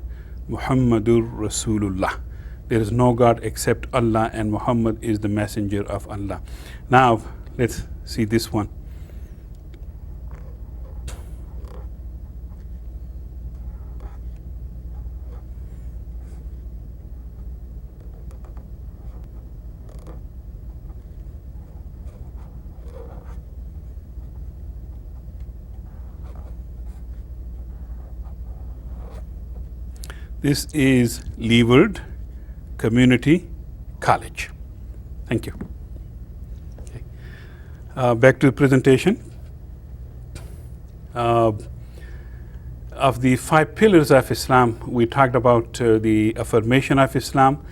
Muhammadur Rasulullah. There is no God except Allah and Muhammad is the messenger of Allah. Now let's see this one. This is Leeward Community College. Thank you. Okay. Back to the presentation. Of the 5 pillars of Islam, we talked about the affirmation of Islam.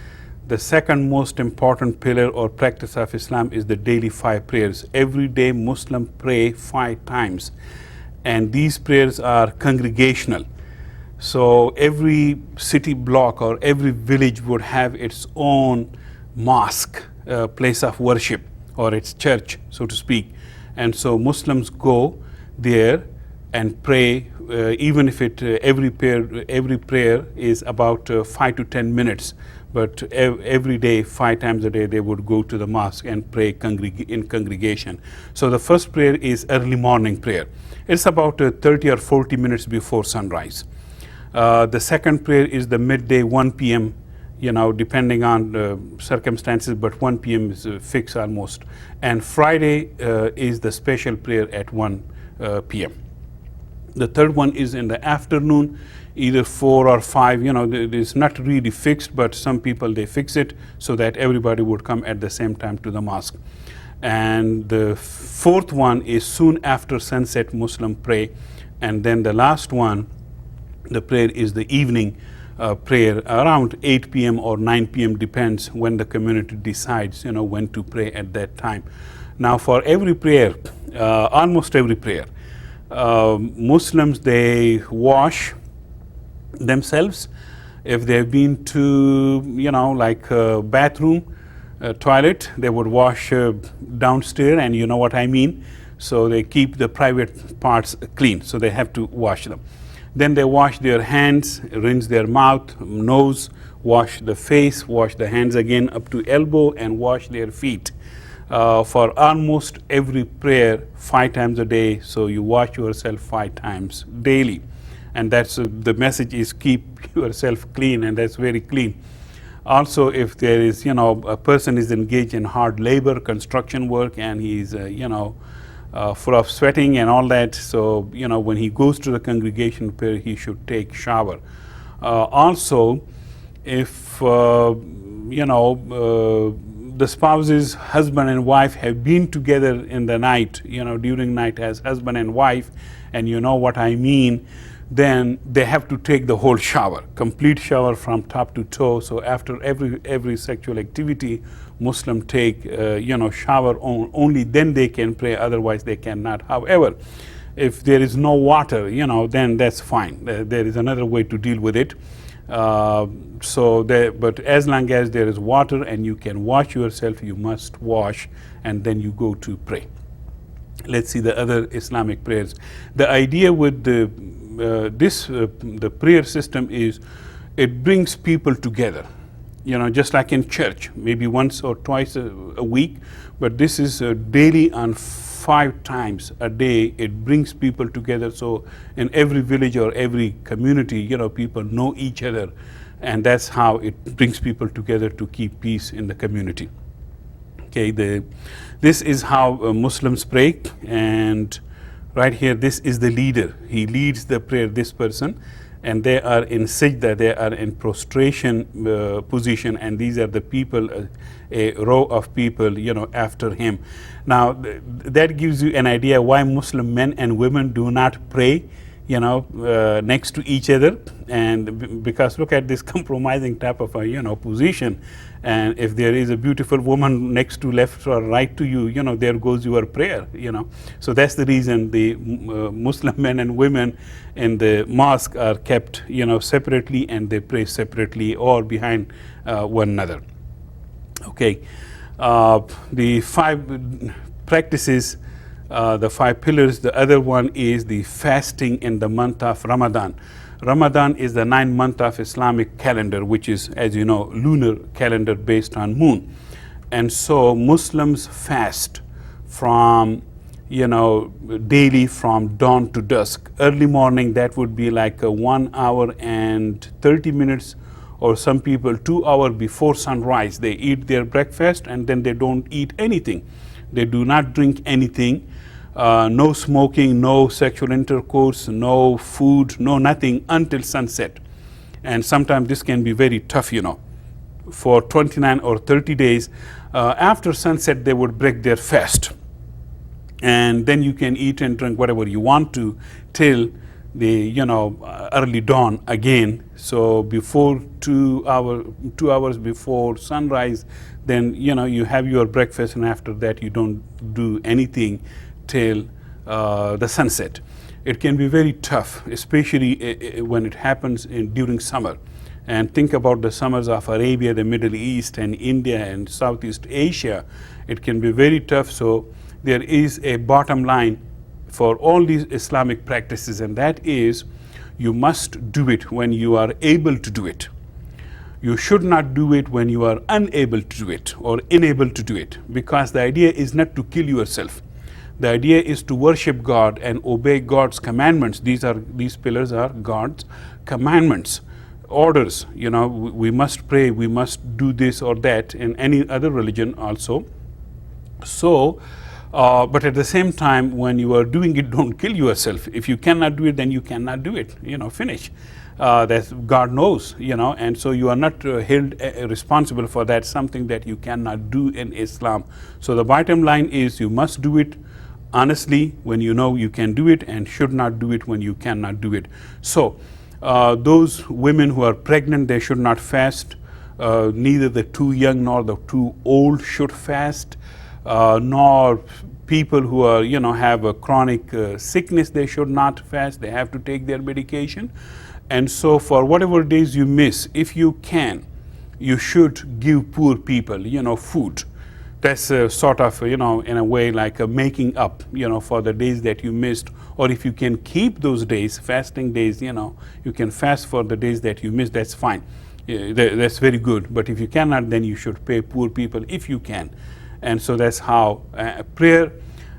The second most important pillar or practice of Islam is the daily 5 prayers. Every day Muslims pray 5 times, and these prayers are congregational. So every city block or every village would have its own mosque, place of worship, or its church, so to speak. And so Muslims go there and pray, even if every prayer is about 5 to 10 minutes. But every day, 5 times a day, they would go to the mosque and pray in congregation. So the first prayer is early morning prayer. It's about 30 or 40 minutes before sunrise. The second prayer is the midday, 1 p.m., depending on circumstances, but 1 p.m. is fixed almost. And Friday is the special prayer at 1 p.m. The third one is in the afternoon, either 4 or 5. It's not really fixed, but some people, they fix it so that everybody would come at the same time to the mosque. And the fourth one is soon after sunset, Muslim pray. And then the last one, the prayer is the evening prayer around 8 p.m. or 9 p.m. depends when the community decides, when to pray at that time. Now for every prayer, almost every prayer, Muslims, they wash themselves. If they've been to, like a bathroom, toilet, they would wash downstairs, and you know what I mean. So they keep the private parts clean, so they have to wash them. Then they wash their hands, rinse their mouth, nose, wash the face, wash the hands again up to elbow, and wash their feet. For almost every prayer, 5 times a day, so you wash yourself 5 times daily. And that's the message is keep yourself clean, and that's very clean. Also, if there is, a person is engaged in hard labor, construction work, and he's, full of sweating and all that, so, when he goes to the congregation prayer, he should take shower. Also, if, the spouses, husband and wife, have been together in the night, during night as husband and wife, and you know what I mean, then they have to take the whole shower, complete shower from top to toe. So after every sexual activity, Muslim take shower only then they can pray, otherwise they cannot. However, if there is no water, then that's fine. There is another way to deal with it. But as long as there is water and you can wash yourself, you must wash, and then you go to pray. Let's see the other Islamic prayers. The idea with the the prayer system is, it brings people together. Just like in church, maybe once or twice a week, but this is daily and 5 times a day. It brings people together. So in every village or every community, people know each other, and that's how it brings people together to keep peace in the community. Okay, this is how Muslims pray, and right here, this is the leader. He leads the prayer, this person, and they are in sajda, they are in prostration position, and these are the people, a row of people, after him. Now, that gives you an idea why Muslim men and women do not pray, next to each other, and because look at this compromising type of a, position, and if there is a beautiful woman next to left or right to you, there goes your prayer, So that's the reason the Muslim men and women in the mosque are kept, separately, and they pray separately or behind one another. Okay, the 5 practices, the 5 pillars. The other one is the fasting in the month of Ramadan. Ramadan is the 9th month of Islamic calendar, which is, as you know, lunar calendar based on moon. And so Muslims fast from, daily from dawn to dusk. Early morning, that would be like 1 hour and 30 minutes, or some people 2 hours before sunrise. They eat their breakfast and then they don't eat anything. They do not drink anything. No smoking, no sexual intercourse, no food, no nothing until sunset. And sometimes this can be very tough, For 29 or 30 days, after sunset, they would break their fast. And then you can eat and drink whatever you want to till the, early dawn again. So before 2 hours before sunrise, then, you have your breakfast, and after that you don't do anything till the sunset. It can be very tough, especially when it happens during summer. And think about the summers of Arabia, the Middle East, and India, and Southeast Asia. It can be very tough. So there is a bottom line for all these Islamic practices, and that is, you must do it when you are able to do it. You should not do it when you are unable to do it or unable to do it, because the idea is not to kill yourself. The idea is to worship God and obey God's commandments. These pillars are God's commandments, orders. We must pray, we must do this or that, in any other religion also. So, but at the same time, when you are doing it, don't kill yourself. If you cannot do it, then you cannot do it. Finish. That God knows, and so you are not held responsible for that, something that you cannot do in Islam. So the bottom line is, you must do it honestly when you know you can do it, and should not do it when you cannot do it. So those women who are pregnant, they should not fast. Neither the too young nor the too old should fast, nor people who are, have a chronic sickness, they should not fast. They have to take their medication. And so for whatever days you miss, if you can, you should give poor people, food. That's sort of, in a way like a making up, for the days that you missed. Or if you can keep those days, fasting days, you can fast for the days that you missed, that's fine. That's very good. But if you cannot, then you should pay poor people if you can. And so that's how prayer,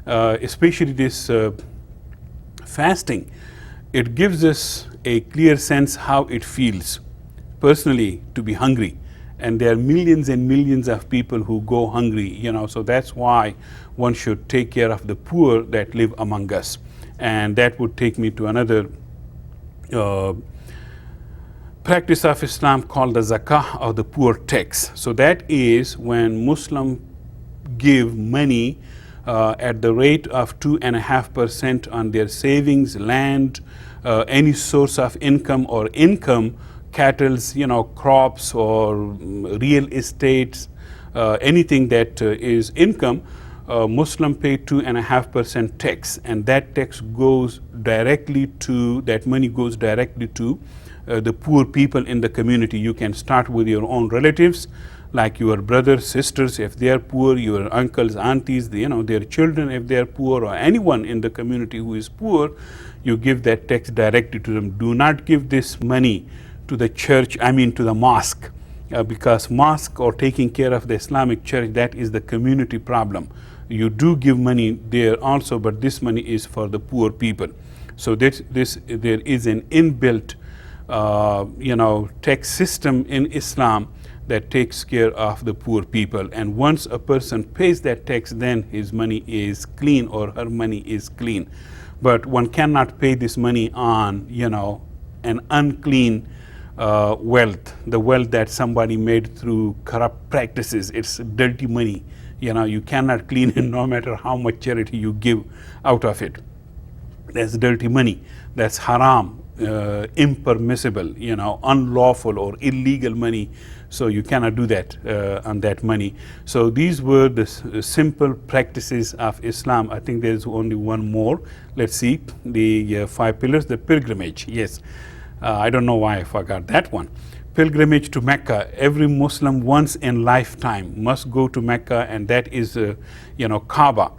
especially this fasting, it gives us a clear sense how it feels personally to be hungry. And there are millions and millions of people who go hungry, so that's why one should take care of the poor that live among us. And that would take me to another practice of Islam called the zakah, or the poor tax. So that is when Muslims give money at the rate of 2.5% on their savings, land, any source of income or income, cattle, crops or real estates, anything that is income. Muslim pay 2.5% tax, and that tax goes directly to, that money goes directly to the poor people in the community. You can start with your own relatives, like your brothers, sisters, if they are poor, your uncles, aunties, their children, if they are poor, or anyone in the community who is poor, you give that tax directly to them. Do not give this money to the church, to the mosque, because mosque or taking care of the Islamic church, that is the community problem. You do give money there also, but this money is for the poor people. So there is an inbuilt tax system in Islam that takes care of the poor people. And once a person pays that tax, then his money is clean, or her money is clean. But one cannot pay this money on, an unclean wealth, the wealth that somebody made through corrupt practices. It's dirty money. You cannot clean it no matter how much charity you give out of it. That's dirty money. That's haram, impermissible, unlawful or illegal money. So you cannot do that on that money. So these were the simple practices of Islam. I think there's only one more. Let's see, the 5 pillars, the pilgrimage. Yes, I don't know why I forgot that one. Pilgrimage to Mecca. Every Muslim once in lifetime must go to Mecca, and that is, Kaaba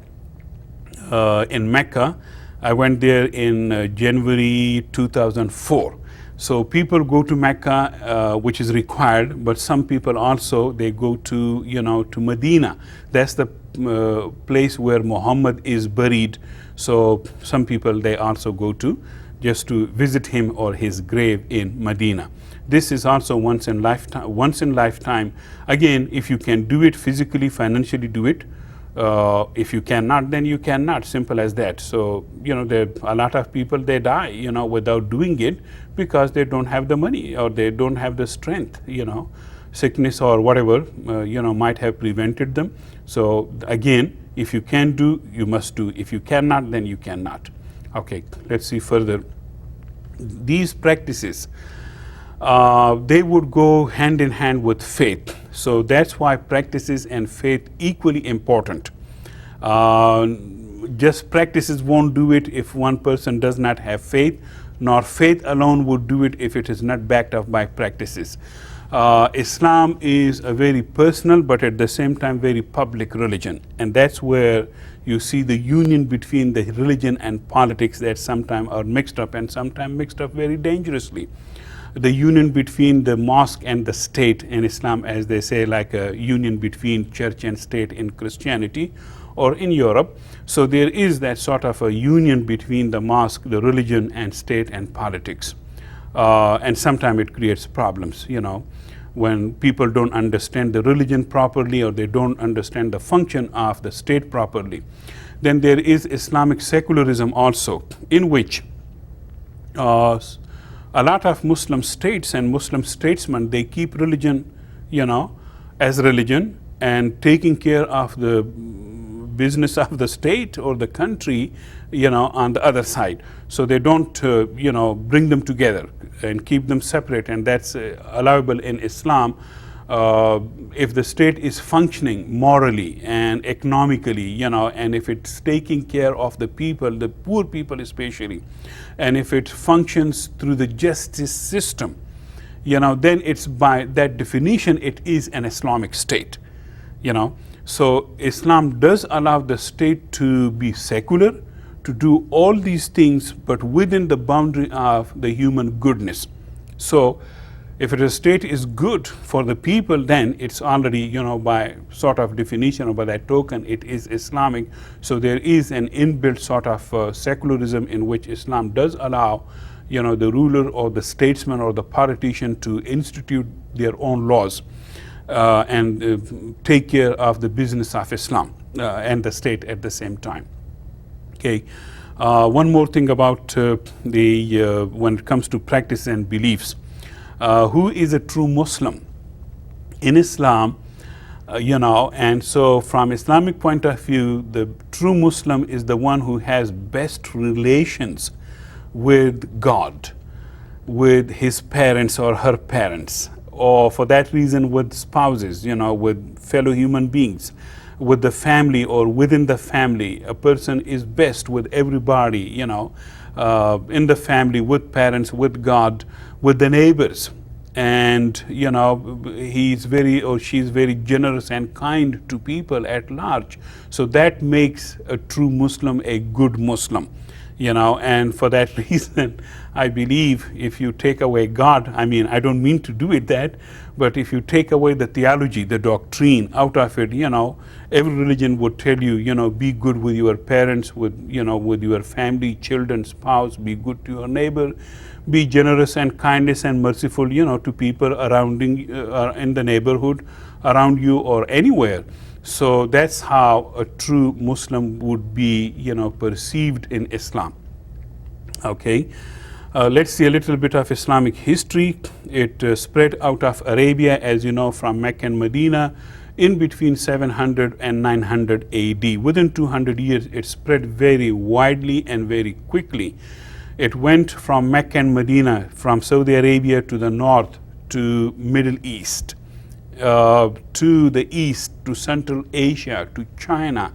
in Mecca. I went there in January 2004. So people go to Mecca, which is required, but some people also, they go to, to Medina. That's the place where Muhammad is buried. So some people, they also go to, just to visit him or his grave in Medina. This is also once in lifetime. Again, if you can do it physically, financially, do it. If you cannot, then you cannot. Simple as that. So, there a lot of people, they die, without doing it, because they don't have the money, or they don't have the strength, sickness or whatever, might have prevented them. So again, if you can do, you must do. If you cannot, then you cannot. Okay, let's see further. These practices, they would go hand in hand with faith. So that's why practices and faith equally important. Just practices won't do it if one person does not have faith, nor faith alone would do it if it is not backed up by practices. Islam is a very personal, but at the same time very public religion, and that's where you see the union between the religion and politics that sometimes are mixed up, and sometimes mixed up very dangerously. The union between the mosque and the state in Islam, as they say, like a union between church and state in Christianity or in Europe. So there is that sort of a union between the mosque, the religion, and state and politics. And sometimes it creates problems, when people don't understand the religion properly, or they don't understand the function of the state properly. Then there is Islamic secularism also, in which a lot of Muslim states and Muslim statesmen, they keep religion, as religion, and taking care of the business of the state or the country, on the other side. So they don't, bring them together and keep them separate, and that's allowable in Islam. If the state is functioning morally and economically, and if it's taking care of the people, the poor people especially, and if it functions through the justice system, then it's, by that definition, it is an Islamic state, So Islam does allow the state to be secular, to do all these things, but within the boundary of the human goodness. So if a state is good for the people, then it's already, by sort of definition or by that token, it is Islamic. So there is an inbuilt sort of secularism in which Islam does allow, the ruler or the statesman or the politician to institute their own laws and take care of the business of Islam and the state at the same time. Okay. One more thing about when it comes to practice and beliefs. Who is a true Muslim in Islam, and so from Islamic point of view, the true Muslim is the one who has best relations with God, with his parents or her parents, or for that reason with spouses, with fellow human beings, with the family or within the family. A person is best with everybody, in the family, with parents, with God, with the neighbors. and he's very or she's very generous and kind to people at large. So that makes a true Muslim a good Muslim, and for that reason I believe if you take away God, I mean, I don't mean to do it that, but if you take away the theology, the doctrine out of it, every religion would tell you, be good with your parents, with your family, children, spouse, be good to your neighbor, be generous and kindness and merciful, to people around in the neighborhood, around you or anywhere. So that's how a true Muslim would be, perceived in Islam. Okay. Let's see a little bit of Islamic history. It spread out of Arabia, as you know, from Mecca and Medina in between 700 and 900 AD. Within 200 years, it spread very widely and very quickly. It went from Mecca and Medina, from Saudi Arabia to the north, to Middle East, to the east, to Central Asia, to China,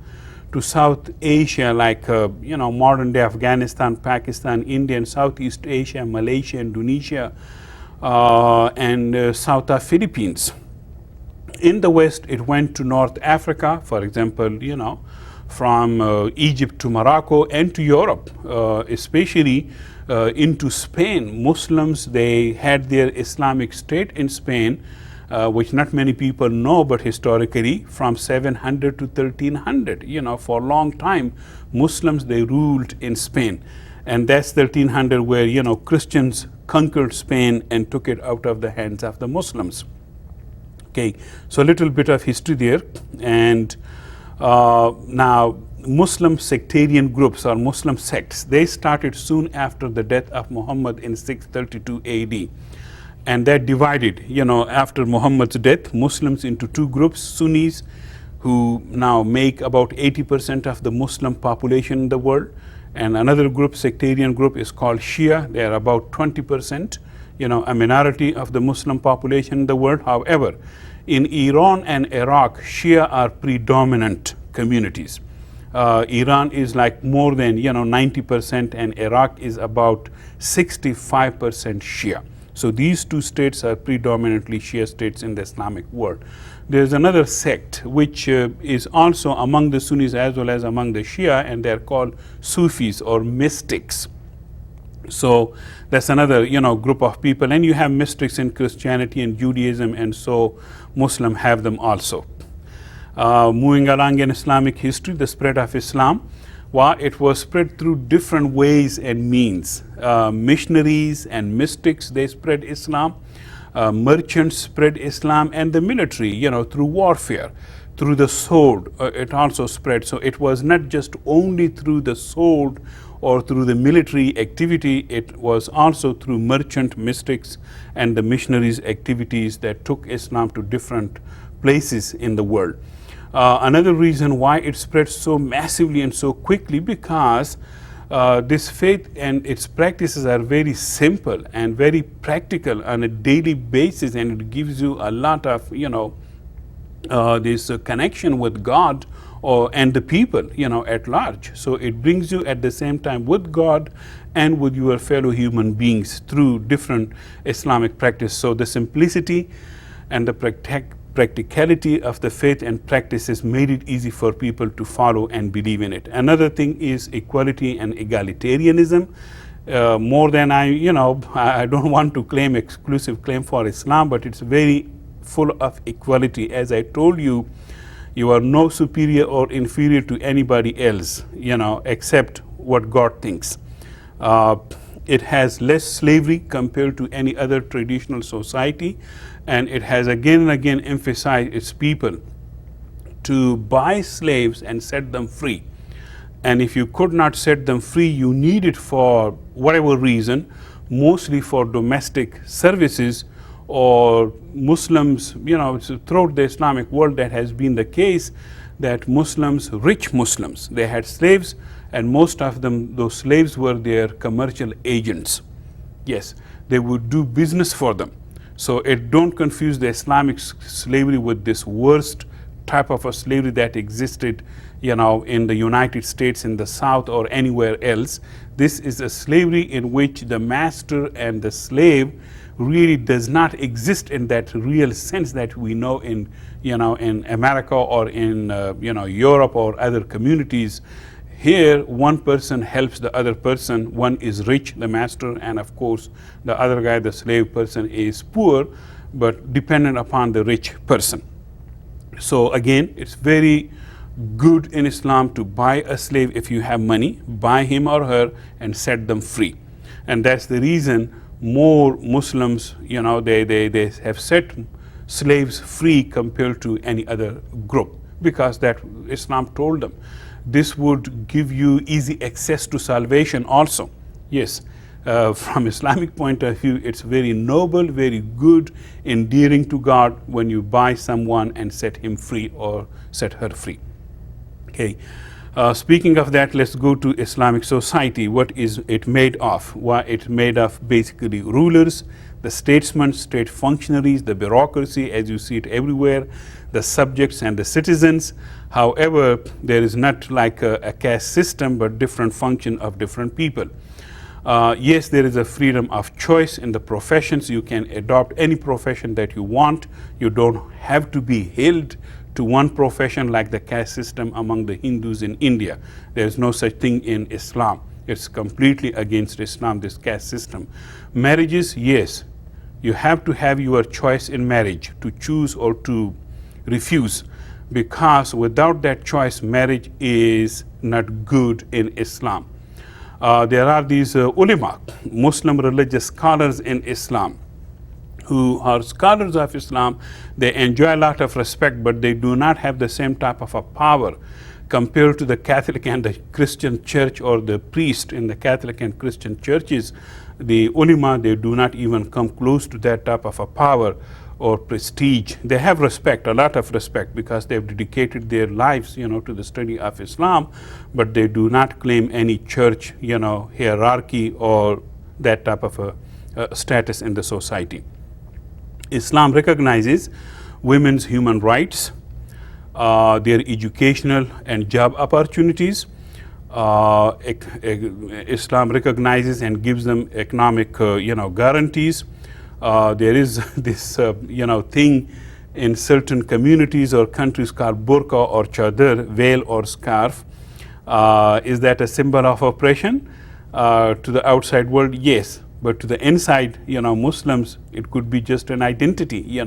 to South Asia, like modern day Afghanistan, Pakistan, India, and Southeast Asia, Malaysia, Indonesia, and South of Philippines. In the West, it went to North Africa, for example, from Egypt to Morocco and to Europe, especially into Spain. Muslims, they had their Islamic state in Spain, which not many people know, but historically from 700 to 1300, for a long time, Muslims, they ruled in Spain. And that's 1300 where, Christians conquered Spain and took it out of the hands of the Muslims. Okay, so a little bit of history there. And now Muslim sectarian groups or Muslim sects, they started soon after the death of Muhammad in 632 AD. And that divided, after Muhammad's death, Muslims into two groups: Sunnis, who now make about 80% of the Muslim population in the world, and another group, sectarian group, is called Shia. They are about 20%, a minority of the Muslim population in the world. However, in Iran and Iraq, Shia are predominant communities. Iran is like more than 90%, and Iraq is about 65% Shia. So these two states are predominantly Shia states in the Islamic world. There's another sect which is also among the Sunnis as well as among the Shia, and they're called Sufis or mystics. So that's another group of people, and you have mystics in Christianity and Judaism, and so Muslim have them also. Moving along in Islamic history, the spread of Islam, it was spread through different ways and means. Missionaries and mystics, they spread Islam. Merchants spread Islam, and the military, through warfare, through the sword, it also spread. So it was not just only through the sword or through the military activity, it was also through merchant, mystics, and the missionaries' activities that took Islam to different places in the world. Another reason why it spread so massively and so quickly, because this faith and its practices are very simple and very practical on a daily basis, and it gives you a lot of this connection with God and the people at large. So it brings you at the same time with God and with your fellow human beings through different Islamic practice. So the simplicity and the practicality of the faith and practices made it easy for people to follow and believe in it. Another thing is equality and egalitarianism. More than I don't want to claim exclusive claim for Islam, but it's very full of equality. As I told you, you are no superior or inferior to anybody else, except what God thinks. It has less slavery compared to any other traditional society, and it has again and again emphasized its people to buy slaves and set them free. And if you could not set them free, you need it for whatever reason, mostly for domestic services, or Muslims, throughout the Islamic world that has been the case, that Muslims, rich Muslims, they had slaves, and most of them, those slaves were their commercial agents. Yes, they would do business for them. So don't confuse the Islamic slavery with this worst type of a slavery that existed, in the United States, in the South, or anywhere else. This is a slavery in which the master and the slave really does not exist in that real sense that we know in, in America or in, Europe or other communities. Here, one person helps the other person. One is rich, the master, and of course, the other guy, the slave person, is poor, but dependent upon the rich person. So again, it's very good in Islam to buy a slave if you have money, buy him or her and set them free. And that's the reason more Muslims, they have set slaves free compared to any other group, because that Islam told them. This would give you easy access to salvation also. Yes, from Islamic point of view, it's very noble, very good, endearing to God when you buy someone and set him free or set her free. Okay. Speaking of that, let's go to Islamic society. What is it made of? Well, it's made of basically rulers, the statesmen, state functionaries, the bureaucracy, as you see it everywhere, the subjects and the citizens. However, there is not like a caste system, but different function of different people. Yes, there is a freedom of choice in the professions. You can adopt any profession that you want. You don't have to be held to one profession like the caste system among the Hindus in India. There is no such thing in Islam. It's completely against Islam, this caste system. Marriages, yes, you have to have your choice in marriage to choose or to refuse, because without that choice, marriage is not good in Islam. There are these ulama, Muslim religious scholars in Islam, who are scholars of Islam. They enjoy a lot of respect, but they do not have the same type of a power compared to the Catholic and the Christian church, or the priest in the Catholic and Christian churches. The ulama, they do not even come close to that type of a power or prestige. They have respect, a lot of respect, because they've dedicated their lives, to the study of Islam, but they do not claim any church, hierarchy or that type of a status in the society. Islam recognizes women's human rights, their educational and job opportunities. Islam recognizes and gives them economic, guarantees. There is this, thing in certain communities or countries called burqa or chadar, veil or scarf. Is that a symbol of oppression to the outside world? Yes. But to the inside, Muslims, it could be just an identity,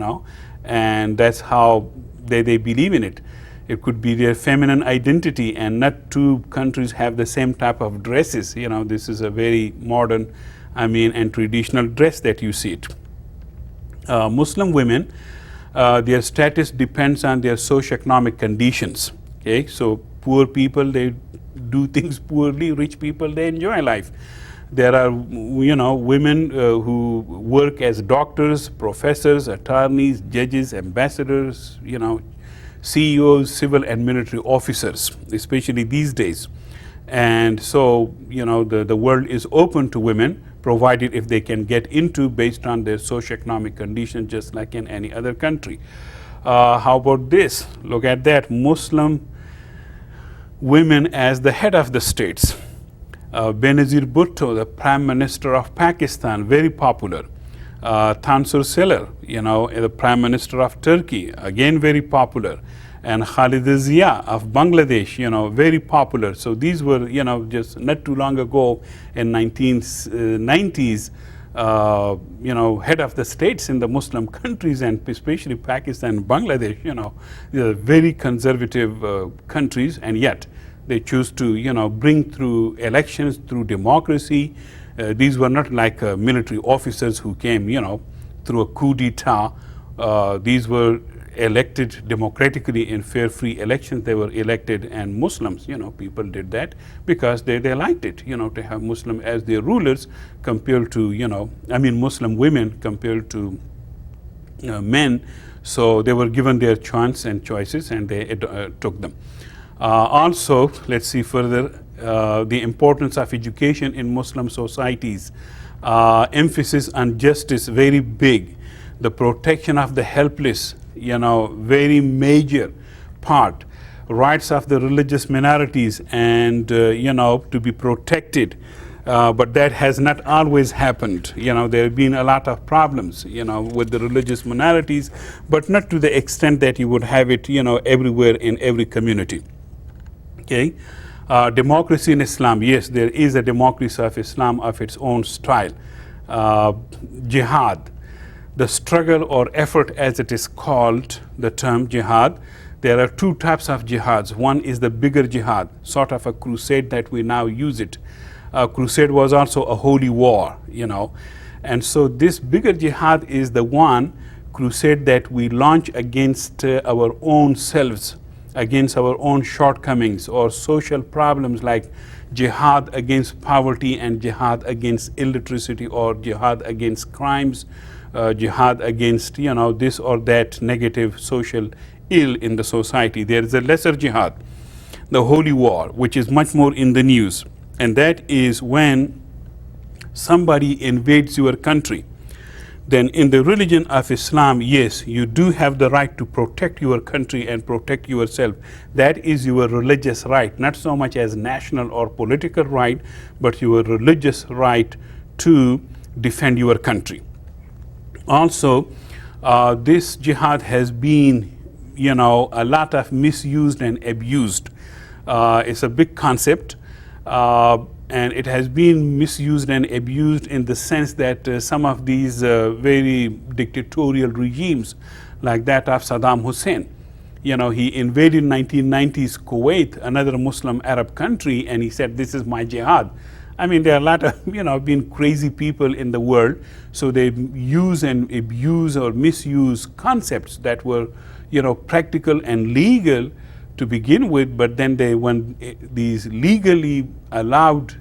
and that's how they believe in it. It could be their feminine identity, and not two countries have the same type of dresses. This is a very modern, and traditional dress that you see it. Muslim women, their status depends on their socioeconomic conditions. Okay, so poor people, they do things poorly. Rich people, they enjoy life. There are, women who work as doctors, professors, attorneys, judges, ambassadors, CEOs, civil and military officers, especially these days. And so, the world is open to women, provided if they can get into based on their socioeconomic condition, just like in any other country. How about this? Look at that. Muslim women as the head of the states. Benazir Bhutto, the Prime Minister of Pakistan, very popular. Tansur Seller, the Prime Minister of Turkey, again very popular. And Khalida Zia of Bangladesh, very popular. So these were, just not too long ago in 1990s, head of the states in the Muslim countries, and especially Pakistan and Bangladesh, they are very conservative countries, and yet they choose to, bring through elections, through democracy. These were not like military officers who came, through a coup d'etat. These were elected democratically in fair, free elections. They were elected, and Muslims, people did that because they liked it, to have Muslim as their rulers compared to, Muslim women compared to men. So they were given their chance and choices, and they took them. Also, let's see further, the importance of education in Muslim societies. Emphasis on justice, very big. The protection of the helpless, very major part. Rights of the religious minorities and, to be protected. But that has not always happened. There have been a lot of problems, with the religious minorities, but not to the extent that you would have it, everywhere in every community. Okay. Democracy in Islam, yes, there is a democracy of Islam of its own style. Jihad, the struggle or effort as it is called, the term jihad. There are two types of jihads. One is the bigger jihad, sort of a crusade that we now use it. Crusade was also a holy war, And so this bigger jihad is the one crusade that we launch against our own selves, against our own shortcomings or social problems, like jihad against poverty and jihad against illiteracy, or jihad against crimes, jihad against this or that negative social ill in the society. There is a lesser jihad, the holy war, which is much more in the news, and that is when somebody invades your country. Then in the religion of Islam, yes, you do have the right to protect your country and protect yourself. That is your religious right, not so much as national or political right, but your religious right to defend your country. Also, this jihad has been, a lot of misused and abused. It's a big concept. And it has been misused and abused in the sense that some of these very dictatorial regimes, like that of Saddam Hussein, he invaded 1990s Kuwait, another Muslim Arab country, and he said, "This is my jihad." I mean, there are a lot of, been crazy people in the world, so they use and abuse or misuse concepts that were, practical and legal to begin with, but then when these legally allowed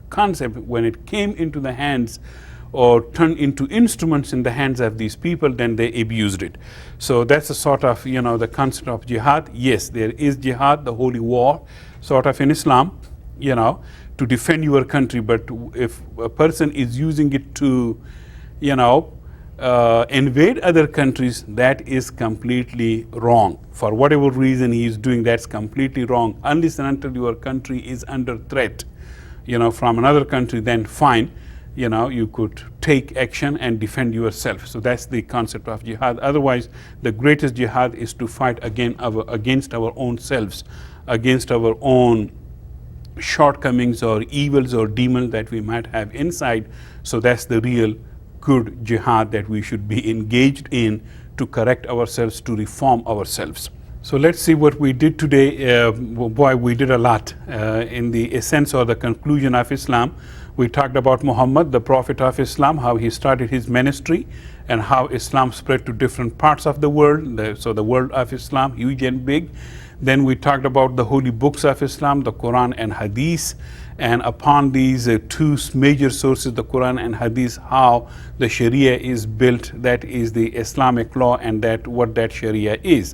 concept, when it came into the hands or turned into instruments in the hands of these people, then they abused it. So that's a sort of, the concept of jihad. Yes, there is jihad, the holy war, sort of in Islam, to defend your country. But if a person is using it to, invade other countries, that is completely wrong. For whatever reason he is doing, that's completely wrong. Unless and until your country is under threat, from another country, then fine, you could take action and defend yourself. So that's the concept of jihad. Otherwise, the greatest jihad is to fight against our own selves, against our own shortcomings or evils or demons that we might have inside. So that's the real good jihad that we should be engaged in to correct ourselves, to reform ourselves. So let's see what we did today. Boy, we did a lot in the essence or the conclusion of Islam. We talked about Muhammad, the Prophet of Islam, how he started his ministry and how Islam spread to different parts of the world. So the world of Islam, huge and big. Then we talked about the holy books of Islam, the Quran and Hadith. And upon these two major sources, the Quran and Hadith, how the Sharia is built, that is the Islamic law, and that what that Sharia is.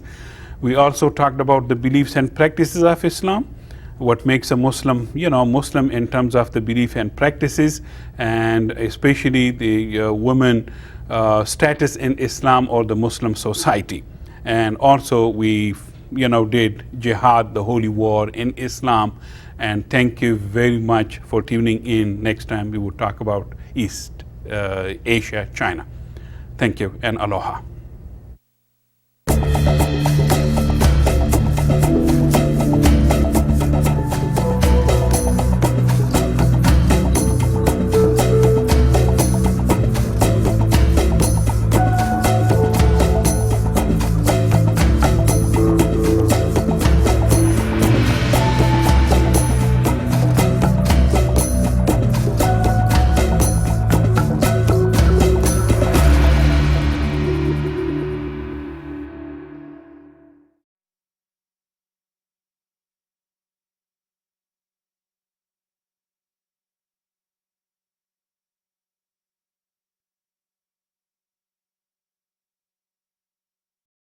We also talked about the beliefs and practices of Islam, what makes a Muslim, Muslim in terms of the belief and practices, and especially the women status in Islam or the Muslim society. And also we, did jihad, the holy war in Islam. And thank you very much for tuning in. Next time we will talk about East Asia, China. Thank you and aloha.